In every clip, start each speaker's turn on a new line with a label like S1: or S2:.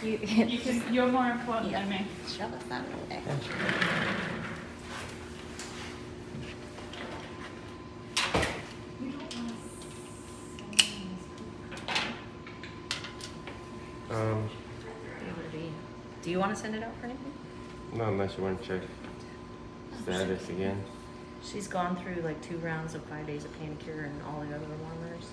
S1: You're more important than me.
S2: Shove us out of the way. Do you want to send it out for anything?
S3: No, unless you want to check status again.
S2: She's gone through like 2 rounds of 5 days of Panicure and all the other warmers.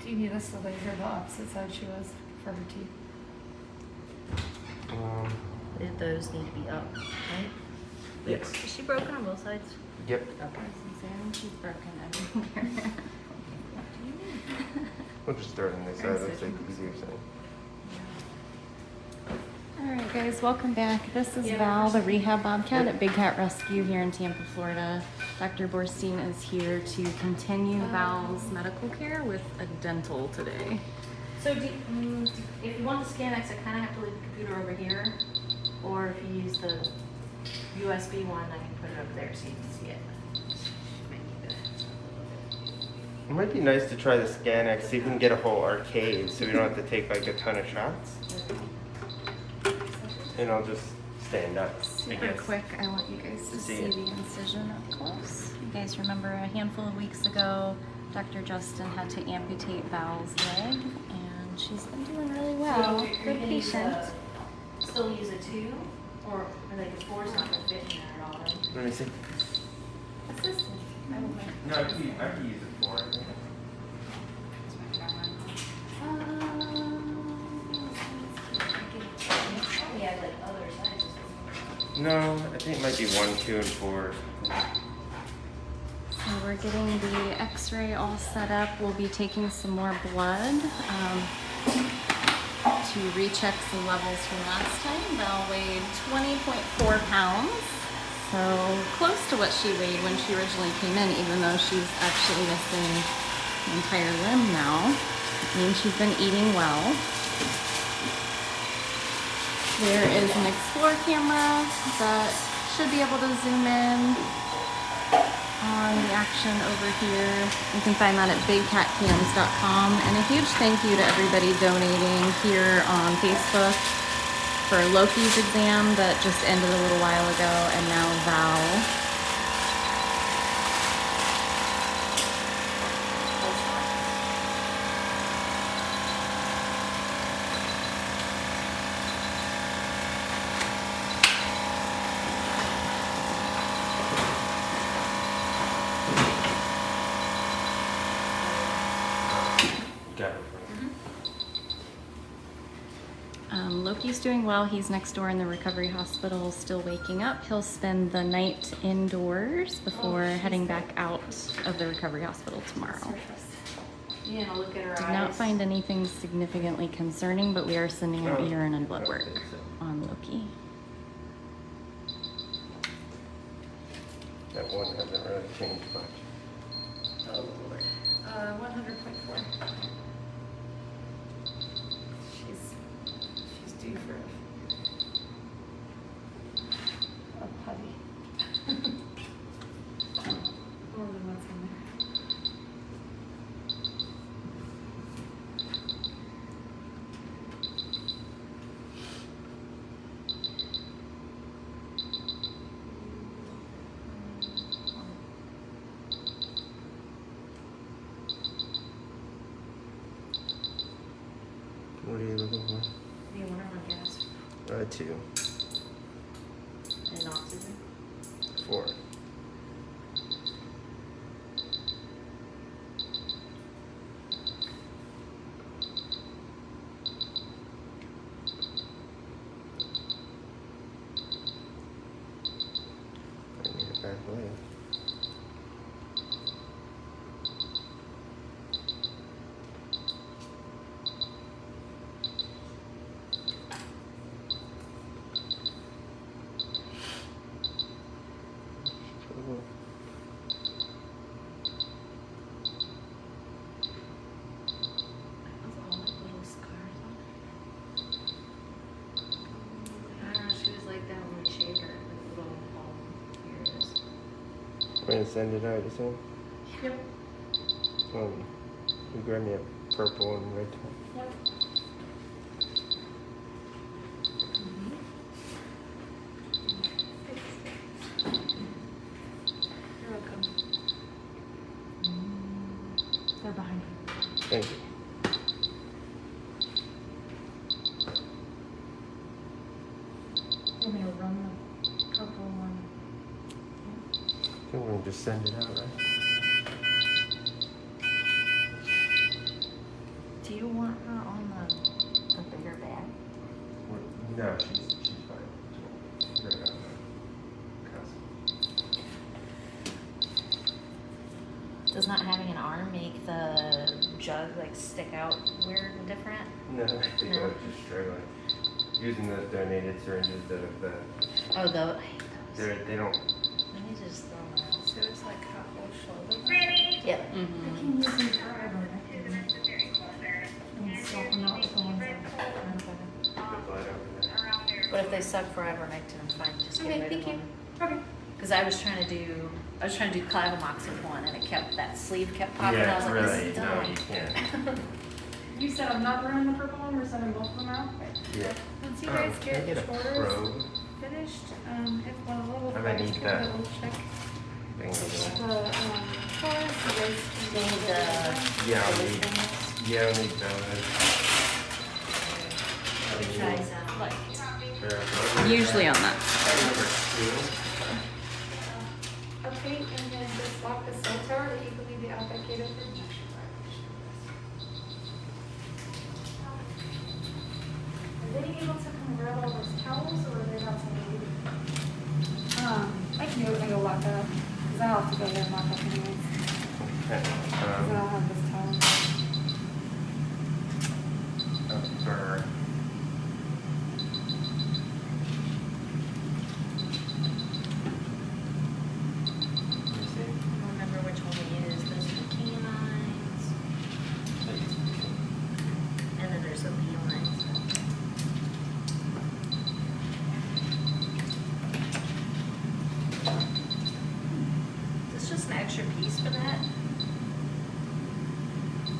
S1: Do you need us to laser the opposite side she was for her teeth?
S2: Those need to be up, right?
S3: Yes.
S2: Is she broken on both sides?
S3: Yep.
S2: Okay.
S1: She's broken everywhere.
S3: We'll just start on this side. That's like the easier side.
S1: Alright guys, welcome back. This is Val, the rehab bobcat at Big Cat Rescue here in Tampa, Florida. Dr. Borstein is here to continue Val's medical care with a dental today.
S2: So if you want the ScanX, I kind of have to leave the computer over here. Or if you use the USB one, I can put it up there so you can see it.
S3: It might be nice to try the ScanX, see if we can get a whole arcade so we don't have to take like a ton of shots. And I'll just stand up,
S1: Super quick, I want you guys to see the incision up close. You guys remember a handful of weeks ago, Dr. Justin had to amputate Val's leg, and she's been doing really well.
S2: So
S1: Good patient.
S2: Still use a 2? Or like a 4 is not going to fit in there at all, right?
S3: Let me see.
S1: Assistant. I will make
S3: No, I can use it for it.
S2: Yeah, like other sizes.
S3: No, I think it might be 1, 2, and 4.
S1: So we're getting the x-ray all set up. We'll be taking some more blood to recheck some levels from last time. Val weighed 20.4 pounds. So close to what she weighed when she originally came in, even though she's actually missing an entire limb now. It means she's been eating well. There is an Explore camera that should be able to zoom in on the action over here. You can find that at bigcatcams.com. And a huge thank you to everybody donating here on Facebook for Loki's exam that just ended a little while ago, and now Val.
S3: Got it.
S1: Loki's doing well. He's next door in the recovery hospital, still waking up. He'll spend the night indoors before heading back out of the recovery hospital tomorrow.
S2: Yeah, look at her
S1: Did
S2: eyes.
S1: not find anything significantly concerning, but we are sending out urine and blood work on Loki.
S3: That one hasn't really changed much.
S2: Oh, Lord. 100.4. She's due for
S1: A putty. More than what's in there.
S3: What are you looking for?
S2: Do you want her on gas
S3: 2.
S2: and oxygen?
S3: 4. I need it back away. send it out, you said?
S2: Yep.
S3: You grab me a purple and red top.
S2: Yep. You're welcome. They're behind you.
S3: Thank you.
S2: You want me to run the purple one?
S3: I think we're gonna just send it out, right?
S2: Do you want her on the bigger bag?
S3: No, she's fine. She's right on the cusp.
S2: Does not having an arm make the jug like stick out weird and different?
S3: No, I think
S2: No.
S3: I was just struggling. Using those donated syringes that have the,
S2: Oh, I hate those.
S3: they don't,
S2: Let me just throw them out.
S4: So it's like a whole shoulder.
S2: Yep.
S4: I can use them forever. And swap them out with the ones that
S3: the blood over there.
S2: But if they suck for ivermectin, I'm fine. Just get
S4: Okay,
S2: rid
S4: thank
S2: of
S4: you.
S2: them.
S4: Okay.
S2: Because I was trying to do clavamox with one, and it kept that sleeve kept popping. I
S3: Yeah,
S2: was like,
S3: really,
S2: this is
S3: no,
S2: dumb.
S3: you can't.
S4: You said I'm not throwing the purple one, we're sending both of them out?
S3: Yeah.
S4: Once you
S3: Can
S4: guys
S3: I
S4: get
S3: get a
S4: shoulders
S3: probe?
S4: finished, if one of the little
S3: I might
S4: guys
S3: need
S4: can
S3: that.
S4: double check
S3: Thing
S4: the
S3: over
S4: chorus, you guys can
S2: Need
S4: go
S2: the-
S3: Yeah, I'll
S2: those
S3: need-
S2: things.
S3: there. Yeah, I'll need those.
S2: Which I like.
S1: Usually on that.
S3: Number 2.
S4: Okay, and then just lock the cell tower that you can leave the outback gate open. Are they able to come grab all those towels, or are they not something to do? I can do it when I go lock up, because I'll have to go there and lock up anyways,
S3: Okay.
S4: because I'll have this towel.
S3: For let me see.
S2: I don't remember which one we used. Those are the canines, and then there's the felines. Is this just an extra piece for that?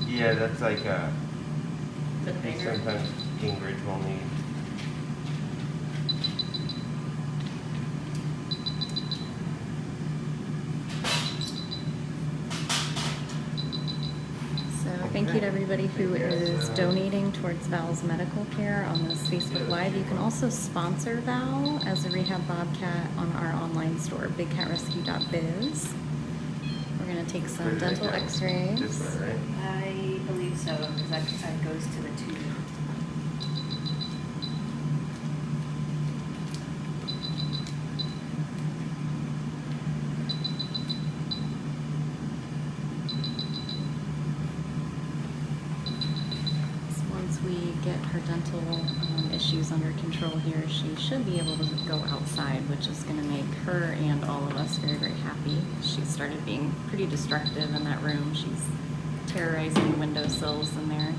S3: Yeah, that's like
S2: The bigger?
S3: sometimes Ingrid will need.
S1: So thank you to everybody who
S3: Yes,
S1: is donating towards Val's medical care on this Facebook Live. You can also sponsor Val as a rehab bobcat on our online store, bigcatrescue.biz. We're going to take some
S3: Where did
S1: dental
S3: that go?
S1: x-rays.
S3: This way, right?
S2: I believe so, because that side goes to the tube.
S1: So once we get her dental issues under control here, she should be able to go outside, which is going to make her and all of us very, very happy. She started being pretty destructive in that room. She's terrorizing the windowsills in there.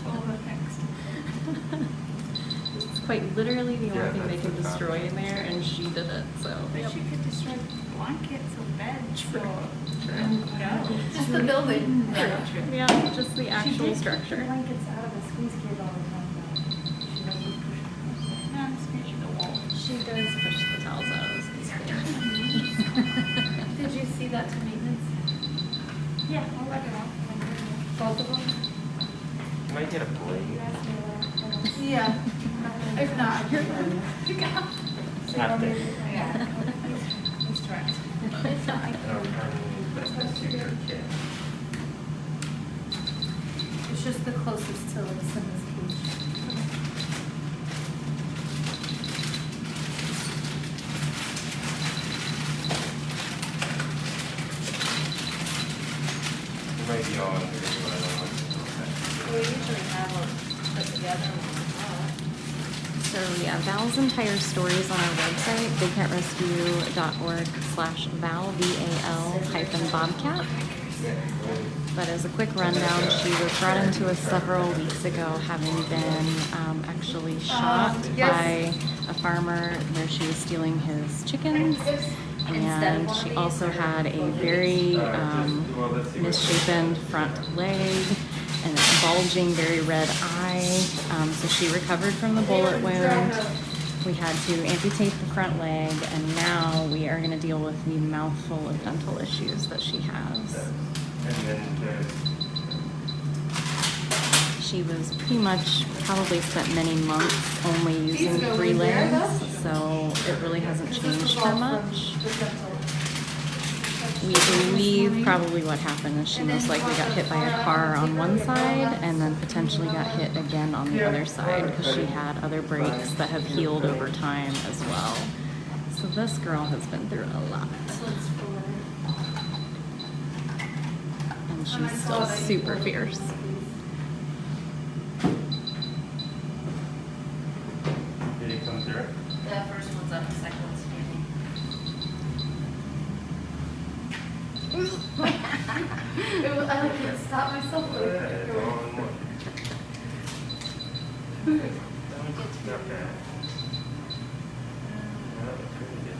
S4: All the next.
S1: It's quite literally the
S3: Yeah,
S1: only thing they
S3: that's
S1: can
S3: the top.
S1: destroy in there, and she did it, so.
S4: But you could destroy blankets or beds for.
S3: Sure.
S4: Just the building.
S1: Yeah, just the actual structure.
S4: Blankets out of the squeeze cage all the time, though. She doesn't push them. No, I'm just gonna eat the wall.
S1: She does push the towels out of the space cage.
S4: Did you see that to maintenance? Yeah, I'll let it off. Both of them?
S3: Might get a
S4: You
S3: blade.
S4: asked me that. Yeah. If not, you're fine. You got.
S3: Have to.
S4: Yeah. Let's try it. It's not, I
S3: I don't
S4: can't.
S3: have that's the secret kit.
S4: It's just the closest to this in this cage.
S3: It might be all under here, but I don't know.
S2: We usually have them put together when we talk.
S1: So yeah, Val's entire story is on our website, bigcatrescue.org/Val, VAL-bobcat. But as a quick rundown, she was brought into us several weeks ago, having been actually shot
S4: Yes.
S1: by a farmer where she was stealing his chickens. And she also had a very misshapen front leg and a bulging, very red eye. So she recovered from the bullet wound. We had to amputate the front leg, and now we are going to deal with the mouthful of dental issues that she has.
S3: And then
S1: She was pretty much probably spent many months only using 3 legs, so it really hasn't changed that much. We believe probably what happened is she most likely got hit by a car on one side and then potentially got hit again on the other side because she had other breaks that have healed over time as well. So this girl has been through a lot. And she's still super fierce.
S3: did he come through?
S2: The first one's up, the second one's standing.
S4: I can't stop myself.
S3: Not bad. That was pretty good.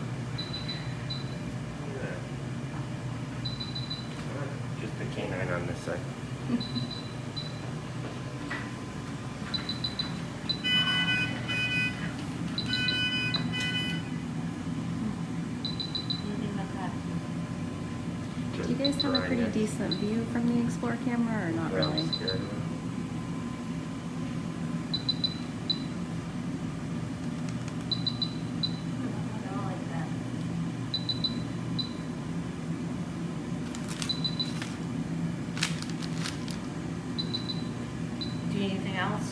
S3: Yeah. Just the canine on this side.
S1: Do you guys have a pretty decent view from the Explore camera or not really?
S3: I'm scared of him.
S2: I don't like that. Do you need anything else?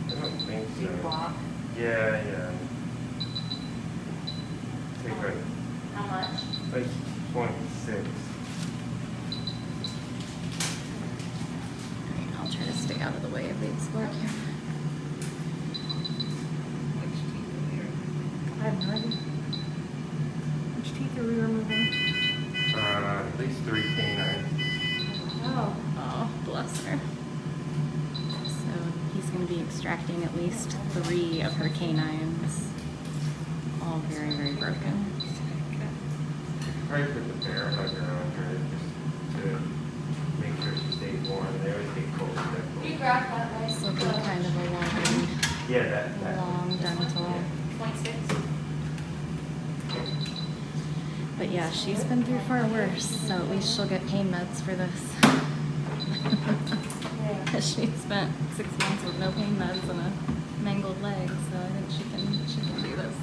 S3: I don't think
S2: Do you
S3: so.
S2: walk?
S3: Yeah. Take
S2: How much?
S3: like 26.
S1: I'll try to stay out of the way of the Explore camera.
S4: I have no idea. Which teeth are we removing?
S3: At least 3 canines.
S4: Oh.
S1: Oh, bless her. So he's going to be extracting at least 3 of her canines. All very, very broken.
S3: Probably put the bear hugger on her just to make sure she stays warm. They always get cold.
S4: You grab that right?
S1: This will be kind of a long,
S3: Yeah, that.
S1: long dental.
S2: 26?
S1: But yeah, she's been through far worse, so at least she'll get pain meds for this.
S4: Yeah.
S1: She spent 6 months with no pain meds and a mangled leg, so I think she can do this.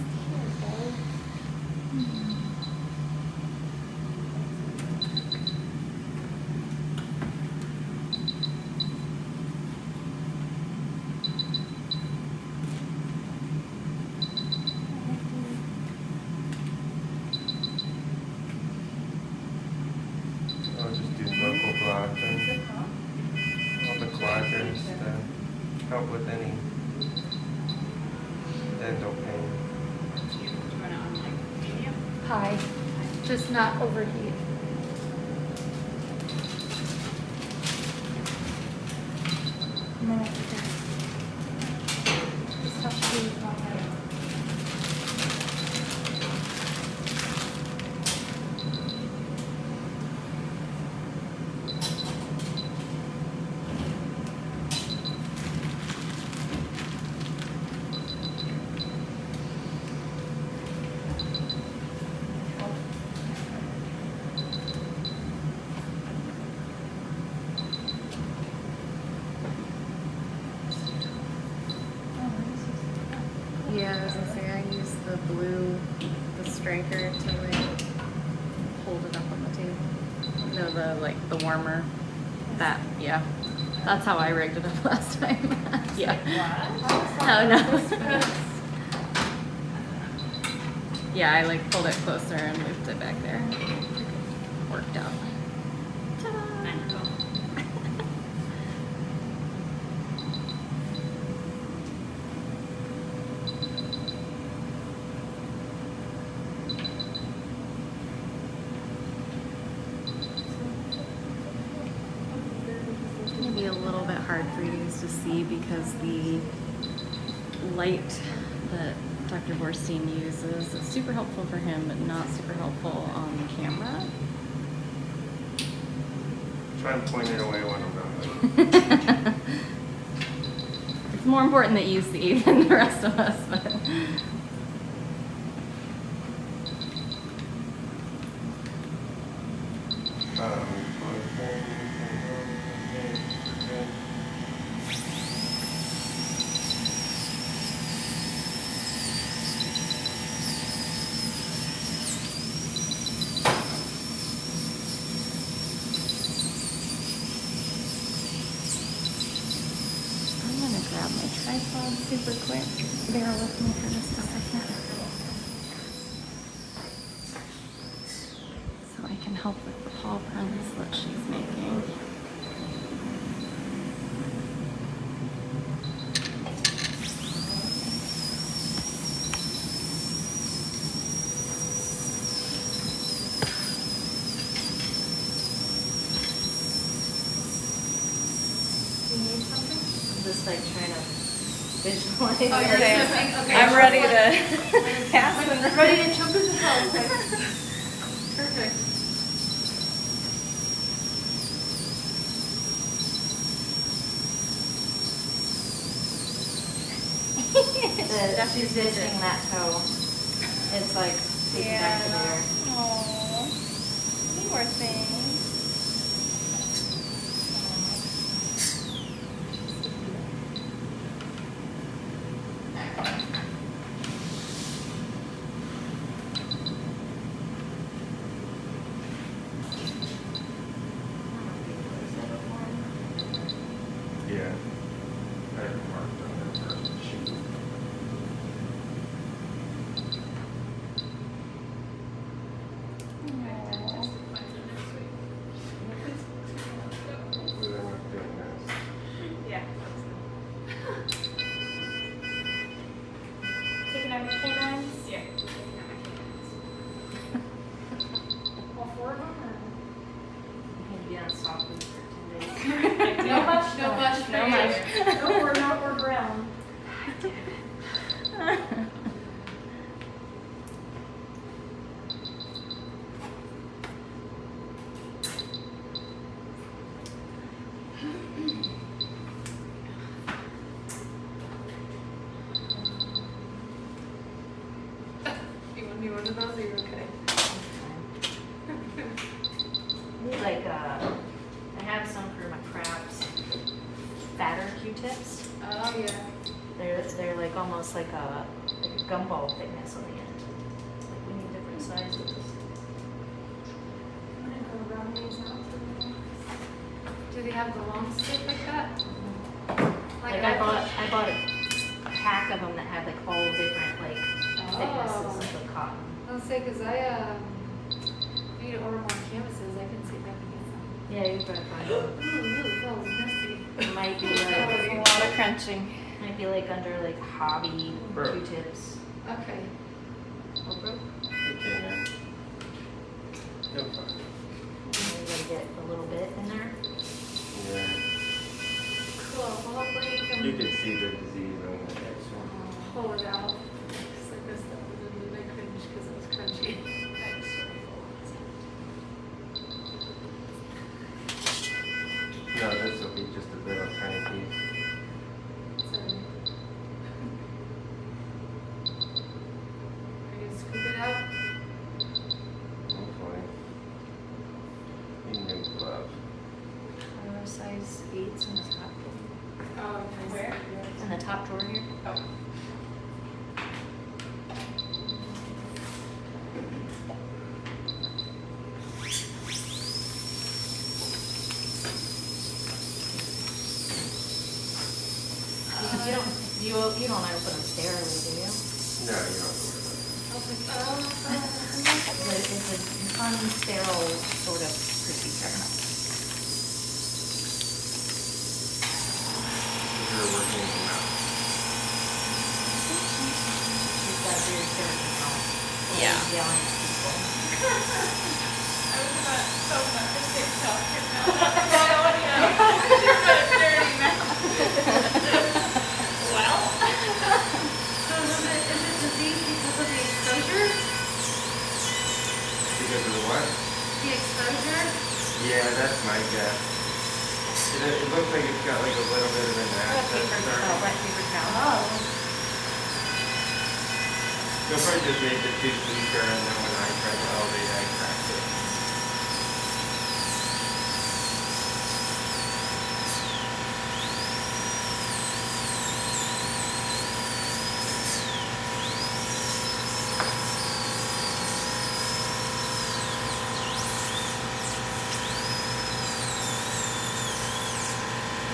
S3: I'll just do local blocking. All the quadrants to help with any dental pain.
S4: High. Just not overheat. And then after that, just touch the bottom.
S1: Yeah, I was gonna say, I use the blue, the striker to like hold it up on the table. No, the warmer. That, yeah. That's how I rigged it up last time. Yeah. Oh, no. Yeah, I like pulled it closer and moved it back there. Worked out. Ta-da! It's gonna be a little bit hard for you guys to see because the light that Dr. Borstein uses. It's super helpful for him, but not super helpful on camera.
S3: Try and point it away when I'm not looking.
S1: It's more important that you see than the rest of us. But. I'm gonna grab my tripod super quick. Bear with me for just a second. So I can help with the paw prints that she's making.
S4: You need something?
S2: I'm just like trying to visualize.
S4: Oh, you're sniffing? Okay.
S1: I'm ready to cast and
S4: Ready to jump in the hole. Perfect.
S2: She's visiting that toe. It's like taking back to there.
S1: Aww. Poor thing.
S3: Yeah. I have marked on that first sheet. Hopefully they're not doing this.
S4: Yeah. Taking out your canines? Yeah. Taking out my canines. All four of them?
S2: Maybe on soft food for 10 days.
S4: No much, no much.
S1: No much.
S4: No, we're not, we're brown. You want me one of those or you're okay?
S2: Like, I have some for my crabs. Fatter Q-tips.
S4: Oh, yeah.
S2: They're like almost like a gumball thickness on the end. Like we need different sizes.
S4: I'm gonna go round these out for you. Do they have the long stick like that?
S2: Like I bought a pack of them that had like all different like thicknesses of the cotton.
S4: I'll say, cause I need to order more canvases. I can see if I can get some.
S2: Yeah, you better find them.
S4: Ooh, that was messy.
S2: It might be
S1: That was a
S2: like
S1: lot of crunching.
S2: might be like under like hobby
S3: Bro.
S2: Q-tips.
S4: Okay.
S2: Or broke.
S3: They came in. They'll find it.
S2: You gotta get a little bit in there.
S3: Yeah.
S4: Cool. Well, hopefully you can
S3: You can see the disease on the next one.
S4: pull it out. Just like this stuff was a bit cringe because it was crunchy. I just sort of pull it.
S3: No, this will be just a little tiny piece.
S4: Sorry. Are you gonna scoop it out?
S3: Hopefully. Need new glove.
S2: Size 8s in the top.
S4: Oh,
S2: Where? In the top drawer here.
S4: Oh.
S2: You don't know how to put them sterilely, do you?
S3: No, you don't have to worry about it.
S2: It's an unsterile sort of procedure.
S3: You're working in the mouth.
S2: She's got a very certain mouth.
S1: Yeah.
S2: Yelling at people.
S4: So is it
S3: It looks like it's got like a little bit of an access starting.
S2: wet paper towel.
S4: Oh.
S3: They'll probably just make it too sleeker, and then when I try to elevate, I cracked it.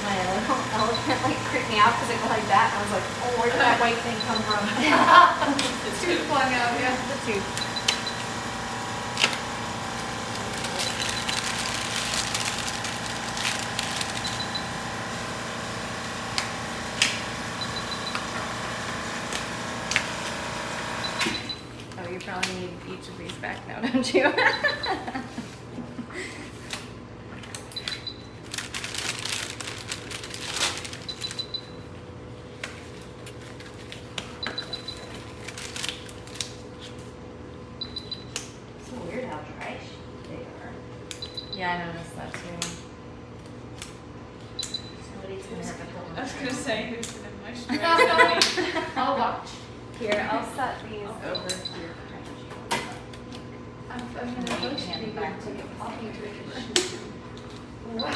S2: My elephant like creeped me out because it went like that, and I was like, oh, where did that white thing come from?
S4: The tooth flung out, yeah.
S2: The tooth. Oh, you probably need each of these back now, don't you? It's so weird how dry they are. Yeah, I noticed that too. Somebody's gonna have to come.
S5: I was gonna say who's gonna moisturize me.
S4: I'll watch.
S1: Here, I'll set these over here.
S4: I'm gonna motion you back to get coffee to Wow.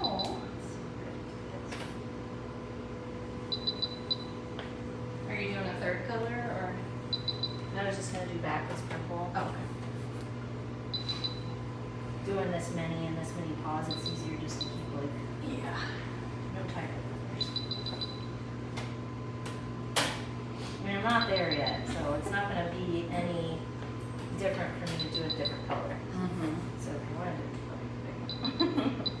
S2: Oh. Are you doing a third color or? I was just gonna do back this purple.
S1: Okay.
S2: Doing this many and this many paws, it's easier just to keep like,
S1: Yeah.
S2: no tighter colors. I mean, I'm not there yet, so it's not gonna be any different for me to do a different color.
S1: Mm-hmm.
S2: So if you wanted to do it.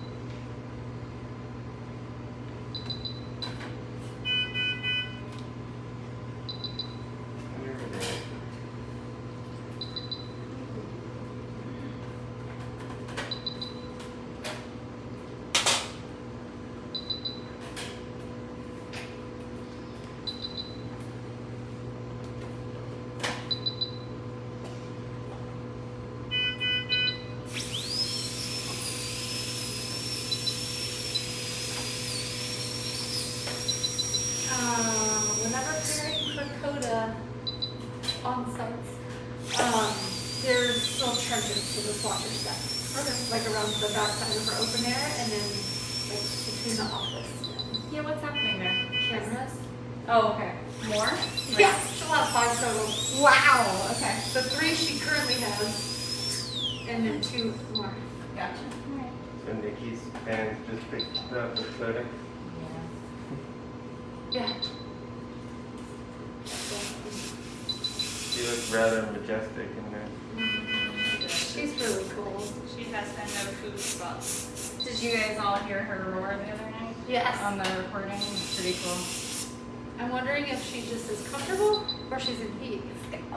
S4: Whenever caring for Coda on sites, there's still trenches to the swatcher set. Like around the back side of her open air and then like between the office and
S1: Yeah, what's happening there?
S4: cameras.
S1: Oh, okay. More?
S4: Yeah, she'll have 5 total.
S1: Wow, okay.
S4: The 3 she currently has, and then 2 more.
S1: Gotcha. Alright.
S3: So Nikki's fans just picked up the soda.
S2: Yeah.
S4: Yeah.
S3: She looks rather majestic in there.
S4: She's really cool.
S5: She has had no food spots.
S1: Did you guys all hear her roar the other night?
S4: Yes.
S1: On the recording? Pretty cool.
S4: I'm wondering if she just is comfortable or she's in heat.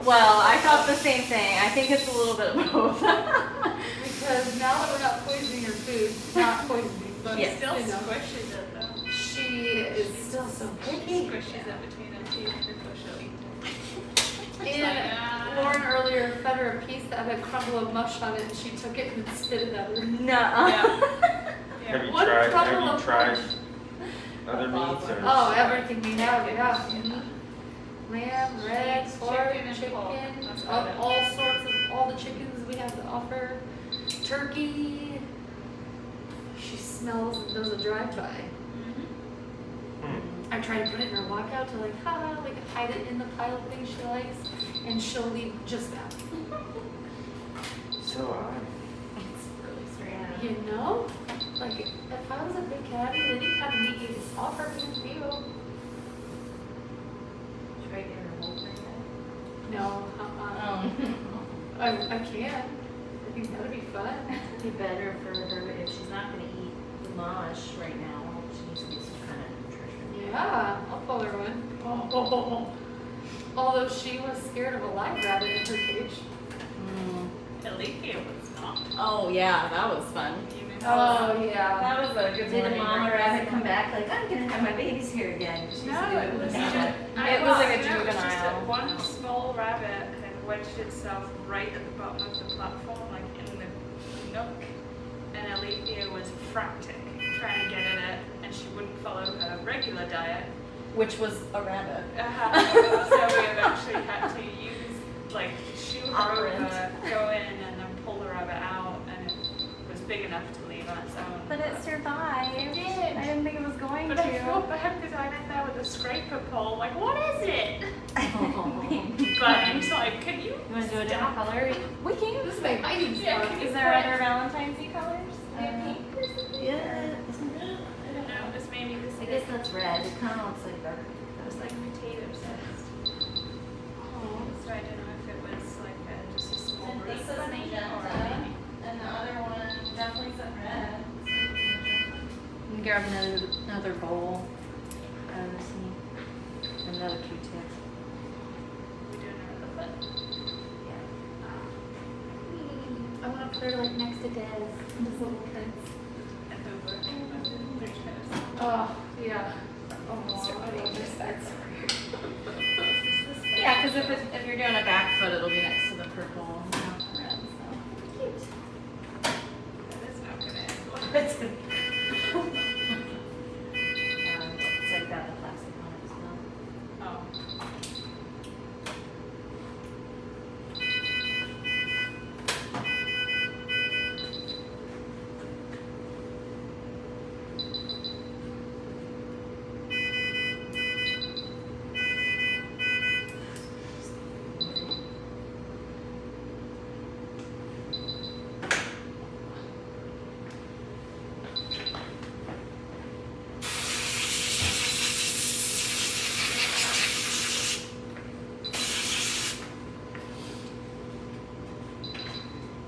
S1: Well, I thought the same thing. I think it's a little bit of both.
S4: Because now that we're not poisoning her food, not poisoning, but
S1: Yes.
S5: Still
S4: you know,
S5: squishes it though.
S4: she is still so picky.
S5: Squishes it between her teeth before she'll eat it.
S4: And Lauren earlier fed her a piece that had a crumble of mush on it, and she took it and spit it at her.
S1: Nuh-uh.
S3: Have you
S4: One
S3: tried?
S4: crumble
S3: Have
S4: of
S3: you tried
S4: mush.
S3: other meats or?
S4: Oh, everything we have, yeah. Lamb, red,
S5: She's
S4: pork,
S5: chicken and
S4: chicken,
S5: pork. That's
S4: all,
S5: about it.
S4: all sorts of, all the chickens we have to offer. Turkey. She smells and does a drive-by.
S3: Hmm.
S4: I try to put it in her walkout to like, like hide it in the pile of things she likes, and she'll leave just that.
S3: So odd.
S1: It's really strange.
S4: You know? Like, if I was a big cat, any kind of meat you'd offer me to you.
S2: Should I get her a whole thing?
S4: No, I can. I think that'd be fun.
S2: It'd be better for her if she's not gonna eat the mush right now. She needs to get some kind of nutrition.
S4: Yeah, I'll pull her one. Oh. Although she was scared of a live rabbit in her cage.
S5: Alethea was not.
S1: Oh, yeah, that was fun.
S4: Oh, yeah.
S1: That was a good
S2: Did the
S1: morning
S2: mama
S1: breakfast.
S2: rabbit come back like, I'm gonna have my babies here again? She's
S5: No,
S2: doing
S5: it was
S2: that.
S5: just,
S1: It was like a
S5: no, it was just
S1: juvenile.
S5: one small rabbit had wedged itself right at the bottom of the platform, like in the nook, and Alethea was frantic, trying to get at it, and she wouldn't follow her regular diet.
S1: Which was a rabbit.
S5: So we eventually had to use, like, shoo her
S1: Operant.
S5: over, go in, and then pull the rabbit out, and it was big enough to leave on its own.
S1: But it survived.
S5: It did.
S1: I didn't think it was going
S5: But
S1: to.
S5: I felt bad because I'm in there with a scraper pole, like, what is it? But I'm just like, can you
S1: You want to do a different
S5: stop?
S1: color? We can.
S4: This is my biting
S5: Yeah,
S4: spot.
S5: can
S1: Is
S5: you
S1: there
S5: put-
S1: other Valentine's Day colors?
S5: Pink or something?
S1: Yeah.
S5: I don't know, it's maybe this
S1: I guess that's red. It kind of looks like dark.
S5: It was like potato sized. So I don't know if it was like just a small
S1: And
S5: breed
S1: this is
S5: bunny or
S1: magenta,
S5: maybe.
S1: and the other one definitely some red. You can grab another bowl. Another Q-tip.
S5: We doing another foot?
S1: Yeah.
S4: I want to put her like next to Des, this little prince.
S5: And over. Their toes.
S4: Oh, yeah. Oh, I love this. That's
S1: Yeah, because if you're doing a back foot, it'll be next to the purple, not the red.
S5: That is not gonna end well.
S1: So. It's like got the plastic on it as well.
S5: Oh.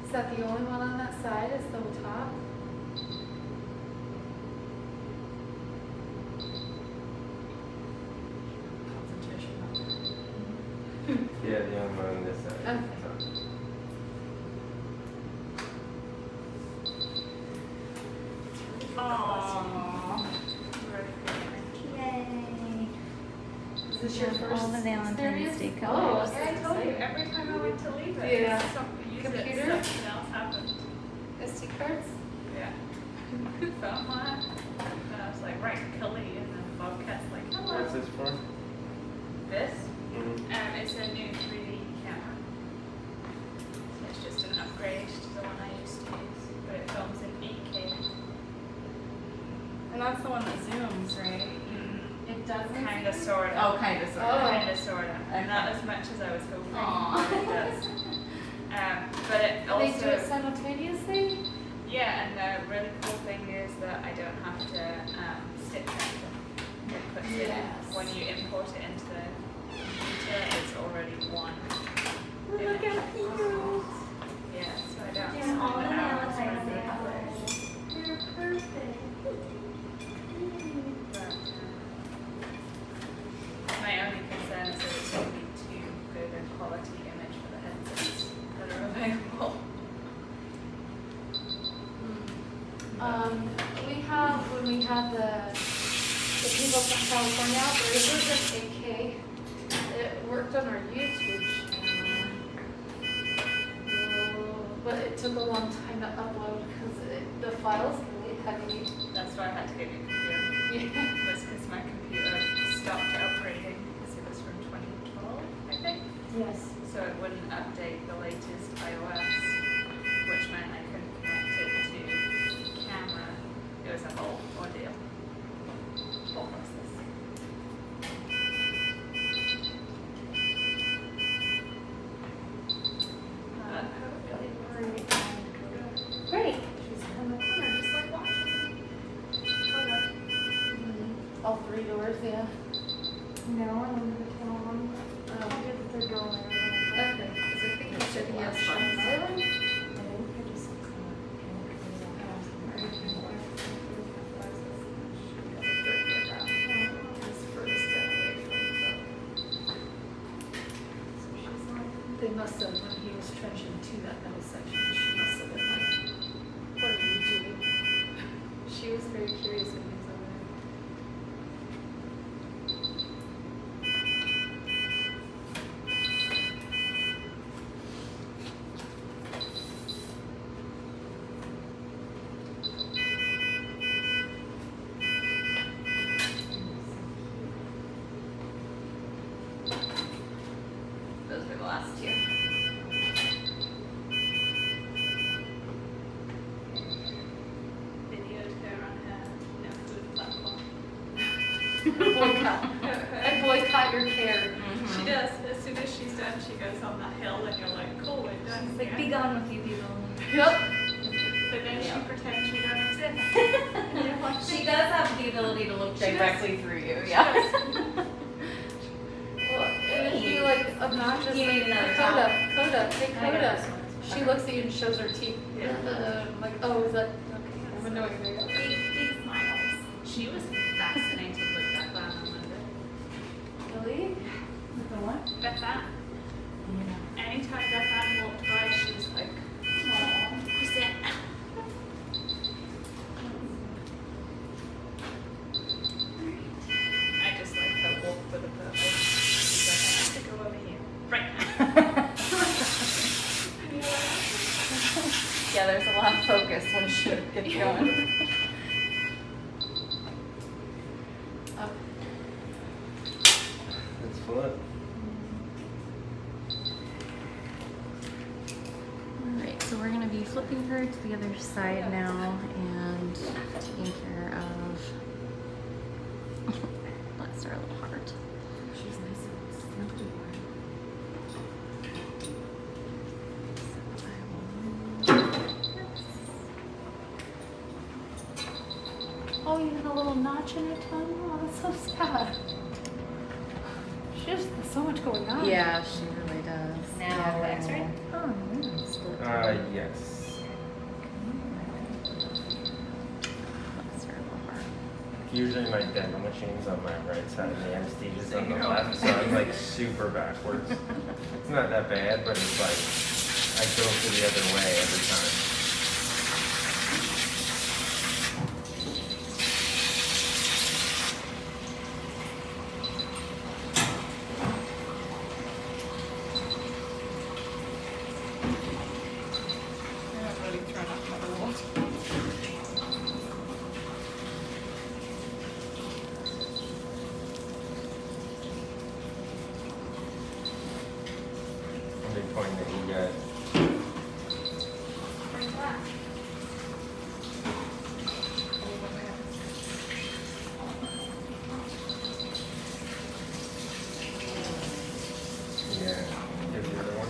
S4: Is that the only one on that side? Is the top?
S3: Yeah, the young one on this side.
S4: Okay.
S1: Aww. Yay.
S4: Is this your first
S1: All the Valentine's Day
S4: experience?
S1: colors.
S4: Oh,
S5: Yeah, I told you, every time I went to leave it,
S4: Yeah.
S5: use
S4: Computer?
S5: it, something else happened.
S4: SD cards?
S5: Yeah. Found one. And I was like, right, Kali, and then Bobcat's like, hello.
S3: What's this for?
S5: This?
S3: Mm-hmm.
S5: It's a new 3D camera. So it's just an upgrade to the one I used to use, but it films in 8K.
S1: And that's the one that zooms, right? It doesn't.
S5: Kinda, sorta.
S1: Oh, kind of, sort of.
S4: Oh.
S5: Kinda, sorta. Not as much as I was hoping,
S1: Aw.
S5: but it does. But it
S4: Do they do it
S5: also,
S4: simultaneously?
S5: yeah, and the really cool thing is that I don't have to stitch anything. It puts
S4: Yes.
S5: it, when you import it into the computer, it's already one.
S1: Look how cute.
S5: Yeah, so I don't
S1: Doing all the
S5: spend hours
S1: Valentine's Day
S5: running
S1: colors. They're perfect.
S5: But, my only concern is that it's going to be too good a quality image for the headsets that are available.
S4: When we had the people from California out there, it was in 8K. It worked on our YouTube channel. But it took a long time to upload because the files are really heavy.
S5: That's why I had to get a new computer.
S4: Yeah.
S5: Was because my computer stopped upgrading because it was from 2012, I think.
S4: Yes.
S5: So it wouldn't update the latest iOS, which meant I couldn't connect it to camera. It was a whole ordeal. Whole process.
S4: Great. She's in the corner, just like watching. All three doors, yeah.
S1: No, I don't have a phone.
S4: Oh.
S1: Get the third door.
S4: Okay, because I think you said yes. Island? They must have, when he was trenching to that middle section, she must have been like, what are you doing? She was very curious when he was over there. Boycott. I boycott your care.
S5: She does. As soon as she's done, she goes on that hill, and you're like, cool, we're done.
S6: It's like,
S5: here.
S6: be gone with you people.
S4: Yep.
S5: But then she pretends you don't exist. And you're like,
S1: She does have the ability to look
S5: She does.
S1: directly through you,
S5: She
S1: yeah.
S4: Well, and if you like obnoxious,
S1: You need another
S4: Coda, take
S5: I got
S4: Coda.
S5: this one.
S4: She looks at you and shows her teeth.
S5: Yeah.
S4: I'm like, oh, is that, okay, I'm annoying her.
S6: Big smiles.
S5: She was fascinated with that plan on Monday.
S4: Really?
S5: Beth Ann. Anytime Beth Ann walked by, she was like, oh, who's that? I just like her walk for the purpose. She's like, I have to go over here. Right now.
S1: Yeah, there's a lot of focus when she gets going.
S3: Let's flip.
S1: Alright, so we're going to be flipping her to the other side now and taking care of. Bless her little heart.
S2: She's nice and snuggly.
S4: Oh, you got a little notch in your tongue? Oh, that's so sad. She has so much going on.
S1: Yeah, she really does.
S6: Now,
S1: Yeah.
S6: X-ray?
S1: Oh, yes.
S3: Yes.
S1: Bless her little heart.
S3: Usually my dental machine's on my right side and the anesthesia's on the left, so I'm like super backwards. It's not that bad, but it's like I go to the other way every time. I'm big point that you got. Yeah. Here's the other one.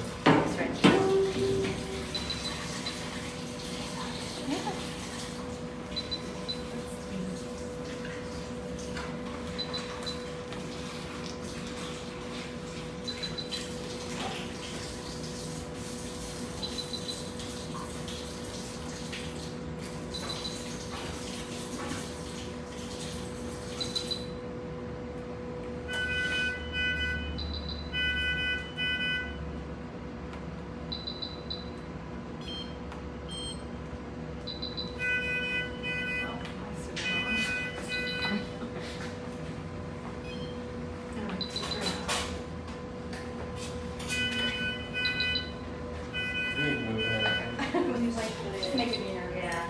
S3: You need to move that.
S6: Making me nervous. Yeah.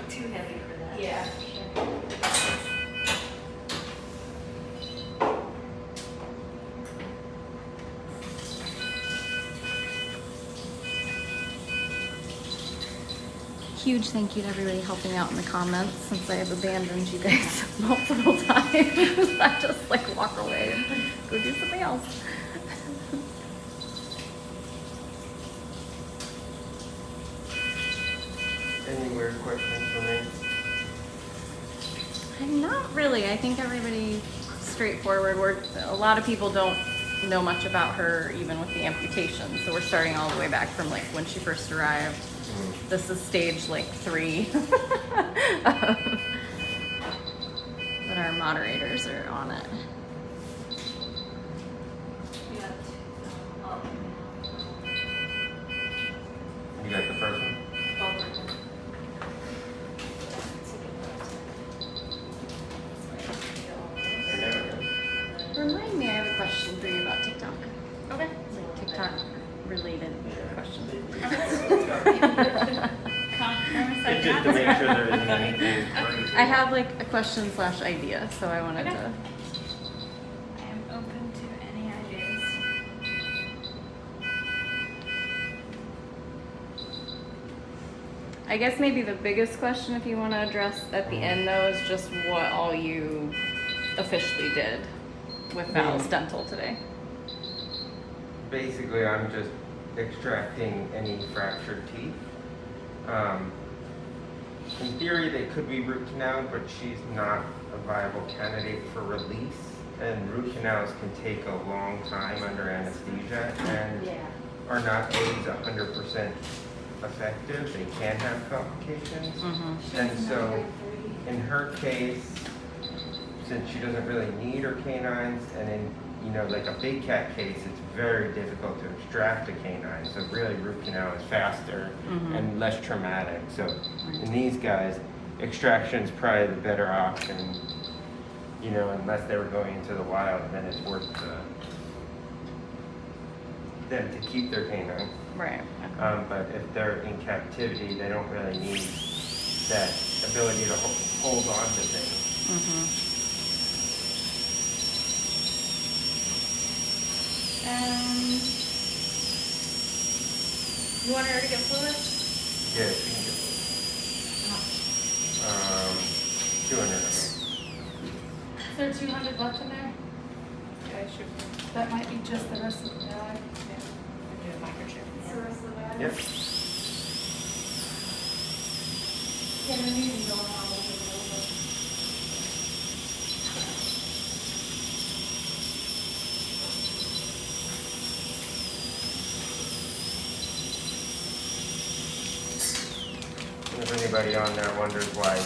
S6: Too heavy for that.
S2: Yeah.
S1: Huge thank you to everybody helping out in the comments since I have abandoned you guys multiple times. I just like walk away and go do something else.
S3: Any weird questions for me?
S1: Not really. I think everybody's straightforward. A lot of people don't know much about her even with the amputation. So we're starting all the way back from like when she first arrived. This is stage like 3. But our moderators are on it.
S3: You got the first one? I never know.
S1: Remind me, I have a question for you about TikTok.
S2: Okay.
S1: Like TikTok related question.
S3: It's just to make sure there isn't anything crazy.
S1: I have like a question / idea, so I wanted
S5: Okay.
S1: to.
S5: I am open to any ideas.
S1: I guess maybe the biggest question, if you want to address at the end though, is just what all you officially did with Val's Dental today.
S3: Basically, I'm just extracting any fractured teeth. In theory, they could be root canaled, but she's not a viable candidate for release. And root canals can take a long time under anesthesia and
S2: Yeah.
S3: are not always 100% effective. They can have complications. And so, in her case, since she doesn't really need her canines, and in like a big cat case, it's very difficult to extract a canine. So really, root canal is faster and less traumatic. So in these guys, extraction is probably the better option. Unless they were going into the wild, then it's worth them to keep their canine.
S1: Right.
S3: But if they're in captivity, they don't really need that ability to hold on to things.
S5: You want her to get fluid?
S3: Yeah, she can get 200 of them.
S4: Is there 200 left in there?
S5: Yeah, I should.
S4: That might be just the rest of the bag.
S5: Do a microchip.
S4: It's the rest of the bag.
S3: Yep.
S4: Yeah, they're usually going on a little bit.
S3: If anybody on there wonders why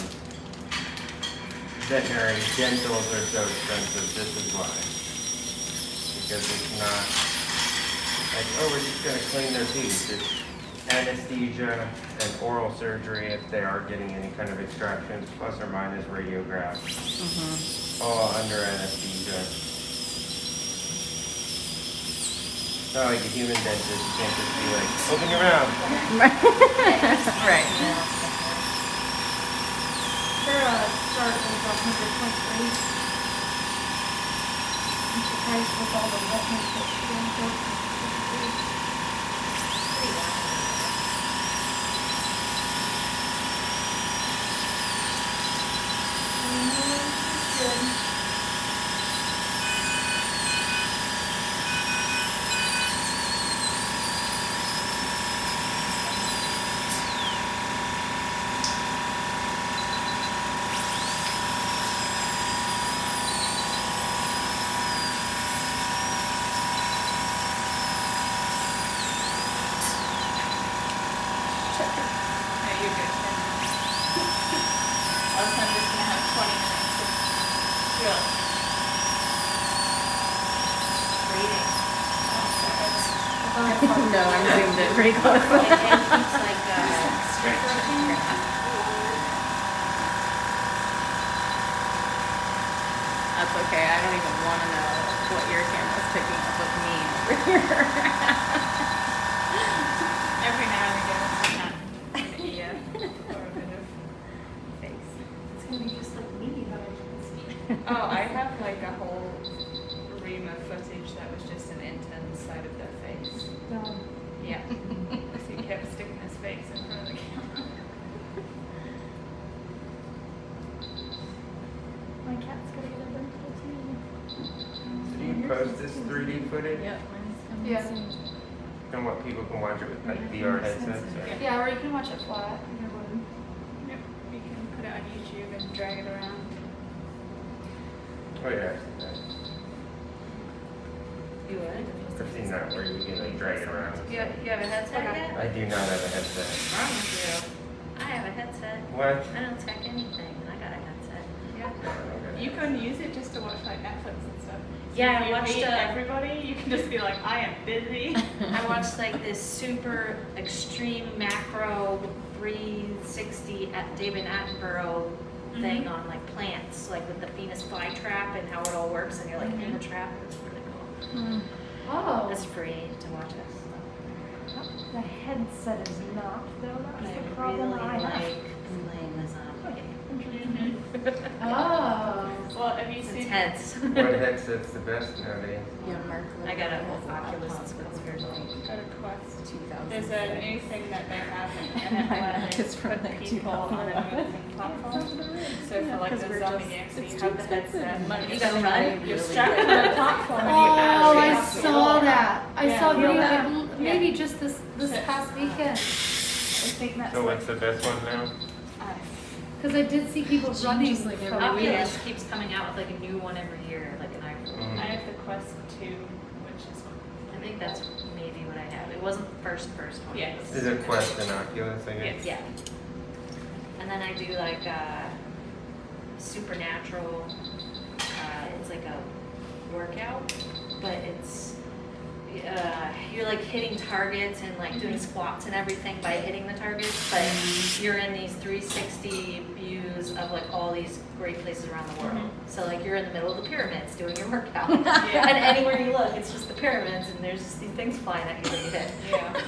S3: veterinary dentals are so expensive, this is why. Because it's not like, oh, we're just going to clean their teeth. It's anesthesia and oral surgery if they are getting any kind of extractions, plus or minus radiographs. All under anesthesia. Not like a human dentist, you can't just be like, open your mouth.
S1: Right.
S4: Their start was 100.3. I'm surprised with all the wetness that she didn't go through.
S2: Pretty loud.
S4: Good.
S5: No, you're good. Else I'm just gonna have 20 minutes of drill. Breathing.
S1: No, I'm zoomed in pretty close.
S2: And keeps like stretching.
S1: That's okay. I don't even want to know what your camera's picking up of me over here.
S5: Every now and again, it's not an ear or a bit of face.
S4: It's gonna be just like me, how I can see.
S5: Oh, I have like a whole ream of footage that was just an intern's side of their face.
S4: No.
S5: Yeah. So he kept sticking his face in front of the camera.
S4: My cat's gonna get a dental too.
S3: So do you post this 3D footage?
S1: Yep, mine's coming
S4: Yeah.
S1: soon.
S3: And what people can watch it with like VR headsets? Or?
S4: Yeah, or you can watch it flat. Either one.
S5: Yep. You can put it on YouTube and drag it around.
S3: Oh yeah, I've seen that.
S2: You would?
S3: I've seen that where you can like drag it around.
S2: You have a headset yet?
S3: I do not have a headset.
S2: What's wrong with you? I have a headset.
S3: What?
S2: I don't tech anything, and I got a headset.
S5: Yeah.
S3: No, I don't get it.
S5: You can use it just to watch like Netflix and stuff. So
S2: Yeah,
S5: if
S2: I
S5: you
S2: watched,
S5: meet everybody, you can just be like, I am busy.
S2: I watched like this super extreme macro 360 at David Attenborough thing on like plants, like with the Venus flytrap and how it all works, and you're like in the trap. It's really cool.
S4: Oh.
S2: It's free to watch us.
S4: The headset is not though.
S2: But
S4: That's
S2: I
S4: the problem
S2: really
S4: I have.
S2: like playing this on.
S4: Oh.
S5: Well, have you
S2: It's
S5: seen?
S2: heads.
S3: What headset's the best nowadays?
S1: Yeah, Mark.
S2: I got a whole Oculus and
S1: It's
S2: Spencer.
S5: Got a Quest.
S1: 2000.
S5: There's a new thing that they have in
S1: My
S5: it where
S1: Mac
S5: they
S1: is from
S5: put
S1: like
S5: people on a
S1: 2011.
S5: moving platform. So for like
S1: Because
S5: the
S1: we're
S5: zombie
S1: just-
S5: game, so
S1: it's
S5: you
S1: too
S5: have the
S1: expensive.
S5: headset.
S1: Money
S2: You gotta
S1: is
S2: run.
S1: really
S5: You're
S1: really
S5: strapped to
S1: good.
S5: the platform and you
S4: Oh, I
S5: actually
S4: saw that. I
S5: Yeah,
S4: saw a
S5: you
S4: video
S5: know
S4: of
S5: that?
S4: it maybe just this past weekend.
S5: I think that's
S3: So
S5: like,
S3: what's the best one now?
S4: Because I did see people
S1: Changes
S4: running
S1: like
S4: from
S1: every week.
S2: Oculus keeps coming out with like a new one every year, like an iPhone.
S5: I have the Quest 2, which is
S2: I think that's maybe what I have. It wasn't the first one.
S5: Yes.
S3: Is it Quest and Oculus, I guess?
S2: Yeah. And then I do like Supernatural. It's like a workout, but it's you're like hitting targets and like doing squats and everything by hitting the targets, but you're in these 360 views of like all these great places around the world. So like you're in the middle of the pyramids doing your workout,
S5: Yeah.
S2: and anywhere you look, it's just the pyramids, and there's just these things flying at you that you hit.
S5: Yeah.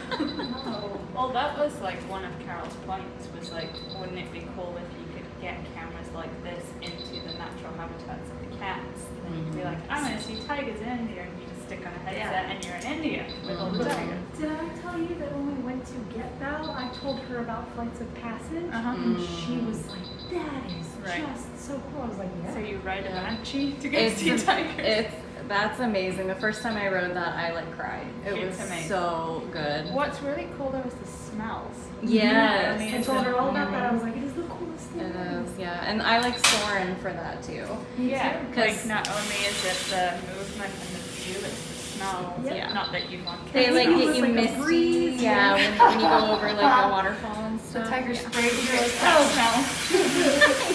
S5: Oh. Well, that was like one of Carol's points was like, wouldn't it be cool if you could get cameras like this into the natural habitats of the cats? And you could be like, I want to see tigers in India, and you just stick on a headset and you're in India with all the tigers.
S7: Did I tell you that when we went to Get Bell, I told her about Flights of Passage?
S5: Uh-huh.
S7: And she was like, that is
S5: Right.
S7: just so cool. I was like, yeah.
S5: So you ride a banshee to go
S1: It's
S5: see tigers.
S1: that's amazing. The first time I rode that, I like cried. It
S5: It's
S1: was
S5: amazing.
S1: so good.
S5: What's really cool though is the smells.
S1: Yes.
S7: I told her all about that. I was like, it is the coolest thing.
S1: It is, yeah. And I like Soren for that too.
S5: Yeah, like
S1: 'Cause-
S5: not only is it the movement and the view, it's the smell.
S1: Yeah.
S5: Not that you want
S1: They like
S7: It
S1: get
S7: was
S1: you
S7: like a
S1: misty.
S7: breeze,
S1: Yeah, when you go over like a waterfall and
S4: the
S1: stuff.
S4: tiger spray. You're like,
S5: That
S4: oh,
S5: smell.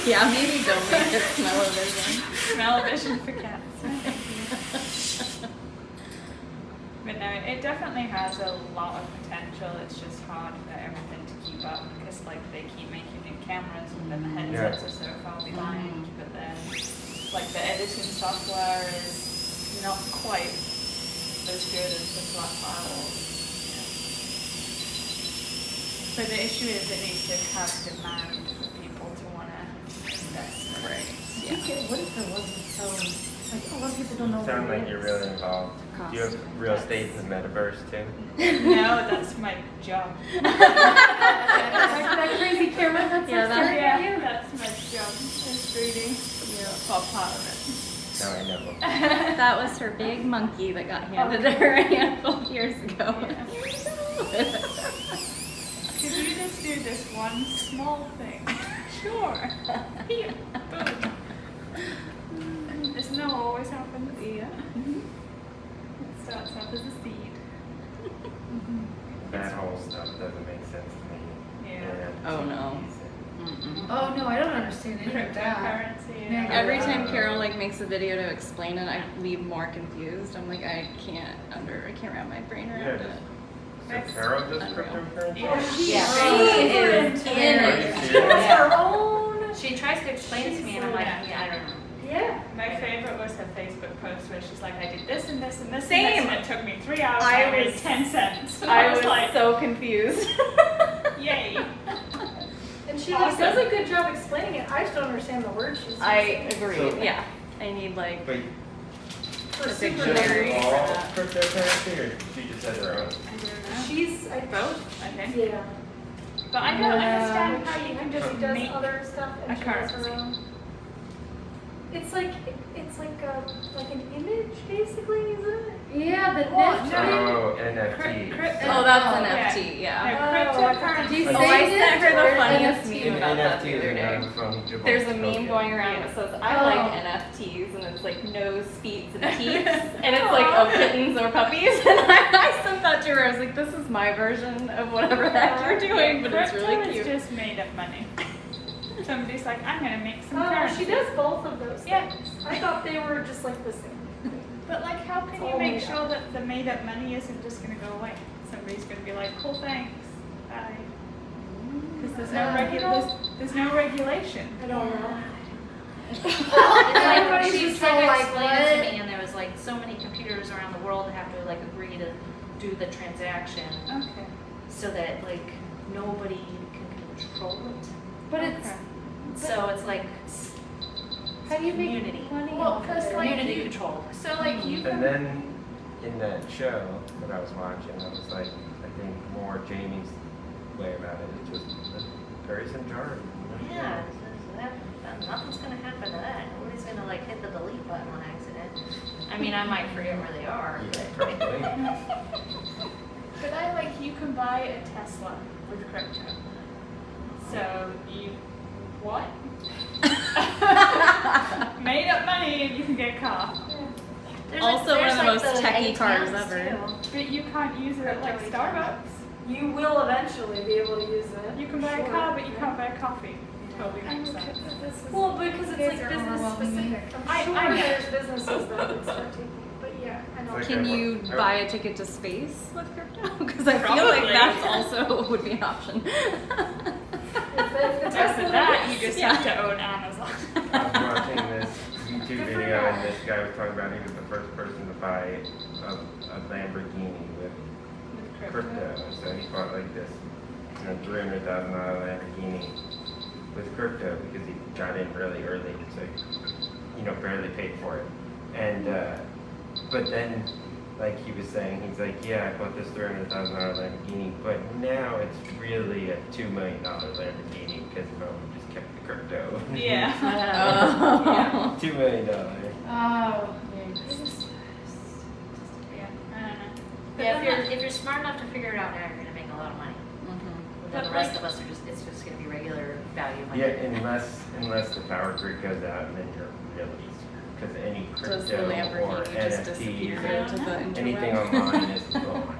S1: Yeah, maybe don't make it smell-o-vision.
S5: Smell-o-vision for cats. But no, it definitely has a lot of potential. It's just hard for everything to keep up because like they keep making new cameras and then the headsets are so far behind. But then like the editing software is not quite as good as the flat files. But the issue is it needs to have demand for people to want to invest.
S1: Right.
S7: I think it, what if there wasn't so, like, a lot of people don't know
S3: Sound
S7: what it
S3: like you're
S7: is.
S3: really involved. Do you have real estate in the metaverse too?
S5: No, that's my job.
S7: that crazy camera that's
S1: Yeah,
S7: like
S1: that-
S7: staring at you.
S5: That's my job. Is reading. Well, part of it.
S3: Now I know.
S1: That was her big monkey that got handed to her a handful of years ago.
S5: Could you just do this one small thing? Sure. Here. Boom. Isn't that what always happens?
S1: Yeah.
S5: It starts off as a seed.
S3: That whole stuff doesn't make sense to me.
S5: Yeah.
S1: Oh, no.
S3: NFTs
S1: Mm-mm.
S4: oh no, I don't understand any of that.
S5: Cryptocurrency.
S4: Yeah.
S1: Every time Carol like makes a video to explain it, I leave more confused. I'm like, I can't wrap my brain
S3: Yeah,
S1: around
S3: just-
S1: it.
S3: So Carol does
S1: Unreal.
S3: cryptocurrency?
S5: Yeah.
S1: Yeah,
S7: She's
S1: she
S7: super
S1: is
S7: into
S1: in
S7: it.
S3: Are you
S1: it.
S7: She
S3: serious?
S7: has her own.
S2: She tries to explain it to me, and I'm like,
S5: Yeah.
S2: yeah, I don't know.
S7: Yeah.
S5: My favorite was her Facebook post where she's like, I did this and this and this
S1: Same.
S5: and this, and it took me 3 hours
S1: I
S5: and I made
S1: was-
S5: 10 cents.
S1: I was
S5: like,
S1: so confused.
S5: yay.
S7: And she like, does a good job explaining it. I just don't understand the words she's
S1: I
S7: using.
S1: agree.
S3: So-
S1: Yeah. I need like
S3: But
S7: For
S1: a
S7: super
S1: big
S3: just
S1: Very
S7: nerds.
S1: for
S3: all
S1: that.
S3: cryptocurrency or she just has her own?
S5: I don't know.
S7: She's, I
S5: Both, I think.
S7: yeah.
S5: But I don't understand how you can
S7: She
S5: just
S7: does
S5: make
S7: other stuff
S5: a
S7: and she does her
S5: currency.
S7: own. It's like an image basically, isn't it?
S4: Yeah, the
S5: Well,
S4: Nifty.
S3: Oh, NFT.
S1: oh, that's an
S5: Yeah.
S1: FT, yeah.
S5: No,
S7: Oh,
S5: cryptocurrency.
S4: Do you
S1: Oh,
S4: say
S1: I sent her the
S4: or
S1: funniest
S4: NFT?
S1: meme about that
S3: NFT
S1: the
S3: is
S1: other day.
S3: non-fungible
S1: There's a meme
S3: token.
S1: going around that says, I
S4: Oh.
S1: like NFTs, and it's like nose, feet, and teeth, and it's like of kittens or puppies, and I sent that to her. I was like, this is my version of whatever the heck you're doing, but it's really
S5: Crypto
S1: cute.
S5: is just made up money. Somebody's like, I'm gonna make some
S7: Oh,
S5: currency.
S7: she does both of those
S5: Yeah.
S7: things. I thought they were just like the same.
S5: But like, how can
S7: It's
S5: you
S7: all
S5: make
S7: made
S5: sure that the made up money isn't just gonna go away? Somebody's gonna be like, cool, thanks, bye. Because there's no regulation.
S7: I don't know.
S2: It's like
S4: Everybody's
S2: she
S4: just
S2: tried
S4: so
S2: to
S4: like,
S2: explain it
S4: what?
S2: to me, and there was like so many computers around the world that have to like agree to do the transaction,
S5: Okay.
S2: so that like nobody can control it.
S4: But it's
S5: Okay.
S2: So it's like
S7: How do you make
S2: community.
S7: money
S4: Well,
S7: off of
S4: first,
S7: it?
S4: like,
S2: Community
S4: you-
S2: controlled.
S4: So like you
S3: And
S4: can,
S3: then in that show that I was watching, I was like, I think more Jamie's way about it is just Perry's in charge.
S2: Yeah, nothing's gonna happen to that. Nobody's gonna like hit the delete button on accident. I mean, I might forget where they are,
S3: Yeah,
S2: but.
S3: probably.
S5: But I like you can buy a Tesla with crypto. So you what? Made up money and you can get a car.
S2: There's
S1: Also one of the
S2: there's,
S1: most
S2: the
S1: techie cars
S2: ATMs
S1: ever.
S2: too.
S5: But you can't use it at like Starbucks.
S7: You will eventually be able to use it.
S5: You can buy a
S7: Sure.
S5: car, but you can't buy a coffee. Totally makes sense.
S7: Well, because it's
S4: These
S7: like
S4: are
S7: business
S4: overwhelming.
S7: specific. I'm sure
S5: I know.
S7: there's businesses that would start taking it, but yeah, I know.
S3: Like
S1: Can
S3: I
S1: you
S3: wa-
S1: buy a ticket to space with crypto? Because I feel like
S5: Probably.
S1: that's also would be an option.
S7: If the
S5: After
S7: Tesla
S5: that, you just
S1: Yeah.
S5: have to own Amazon.
S3: I was watching this YouTube
S7: Good for
S3: video
S7: you.
S3: and this guy was talking about he was the first person to buy a Lamborghini with crypto. So he bought like this, $300,000 Lamborghini with crypto because he got in really early, so barely paid for it. And but then, like he was saying, he's like, yeah, I bought this $300,000 Lamborghini, but now it's really a $2 million Lamborghini because no one just kept the crypto.
S5: Yeah.
S1: Oh.
S3: $2 million.
S7: Oh,
S5: Yeah, I don't know.
S2: Yeah, if you're smart enough to figure it out now, you're gonna make a lot of money.
S1: Mhm.
S2: Then the rest of us are it's just gonna be regular value money.
S3: Yeah, unless the power grid goes out, and then you're really because any
S1: Does the
S3: crypto or
S1: Lamborghini just
S3: NFTs
S1: disappear
S3: or
S1: into the
S3: anything
S1: interweb?
S3: online is gone.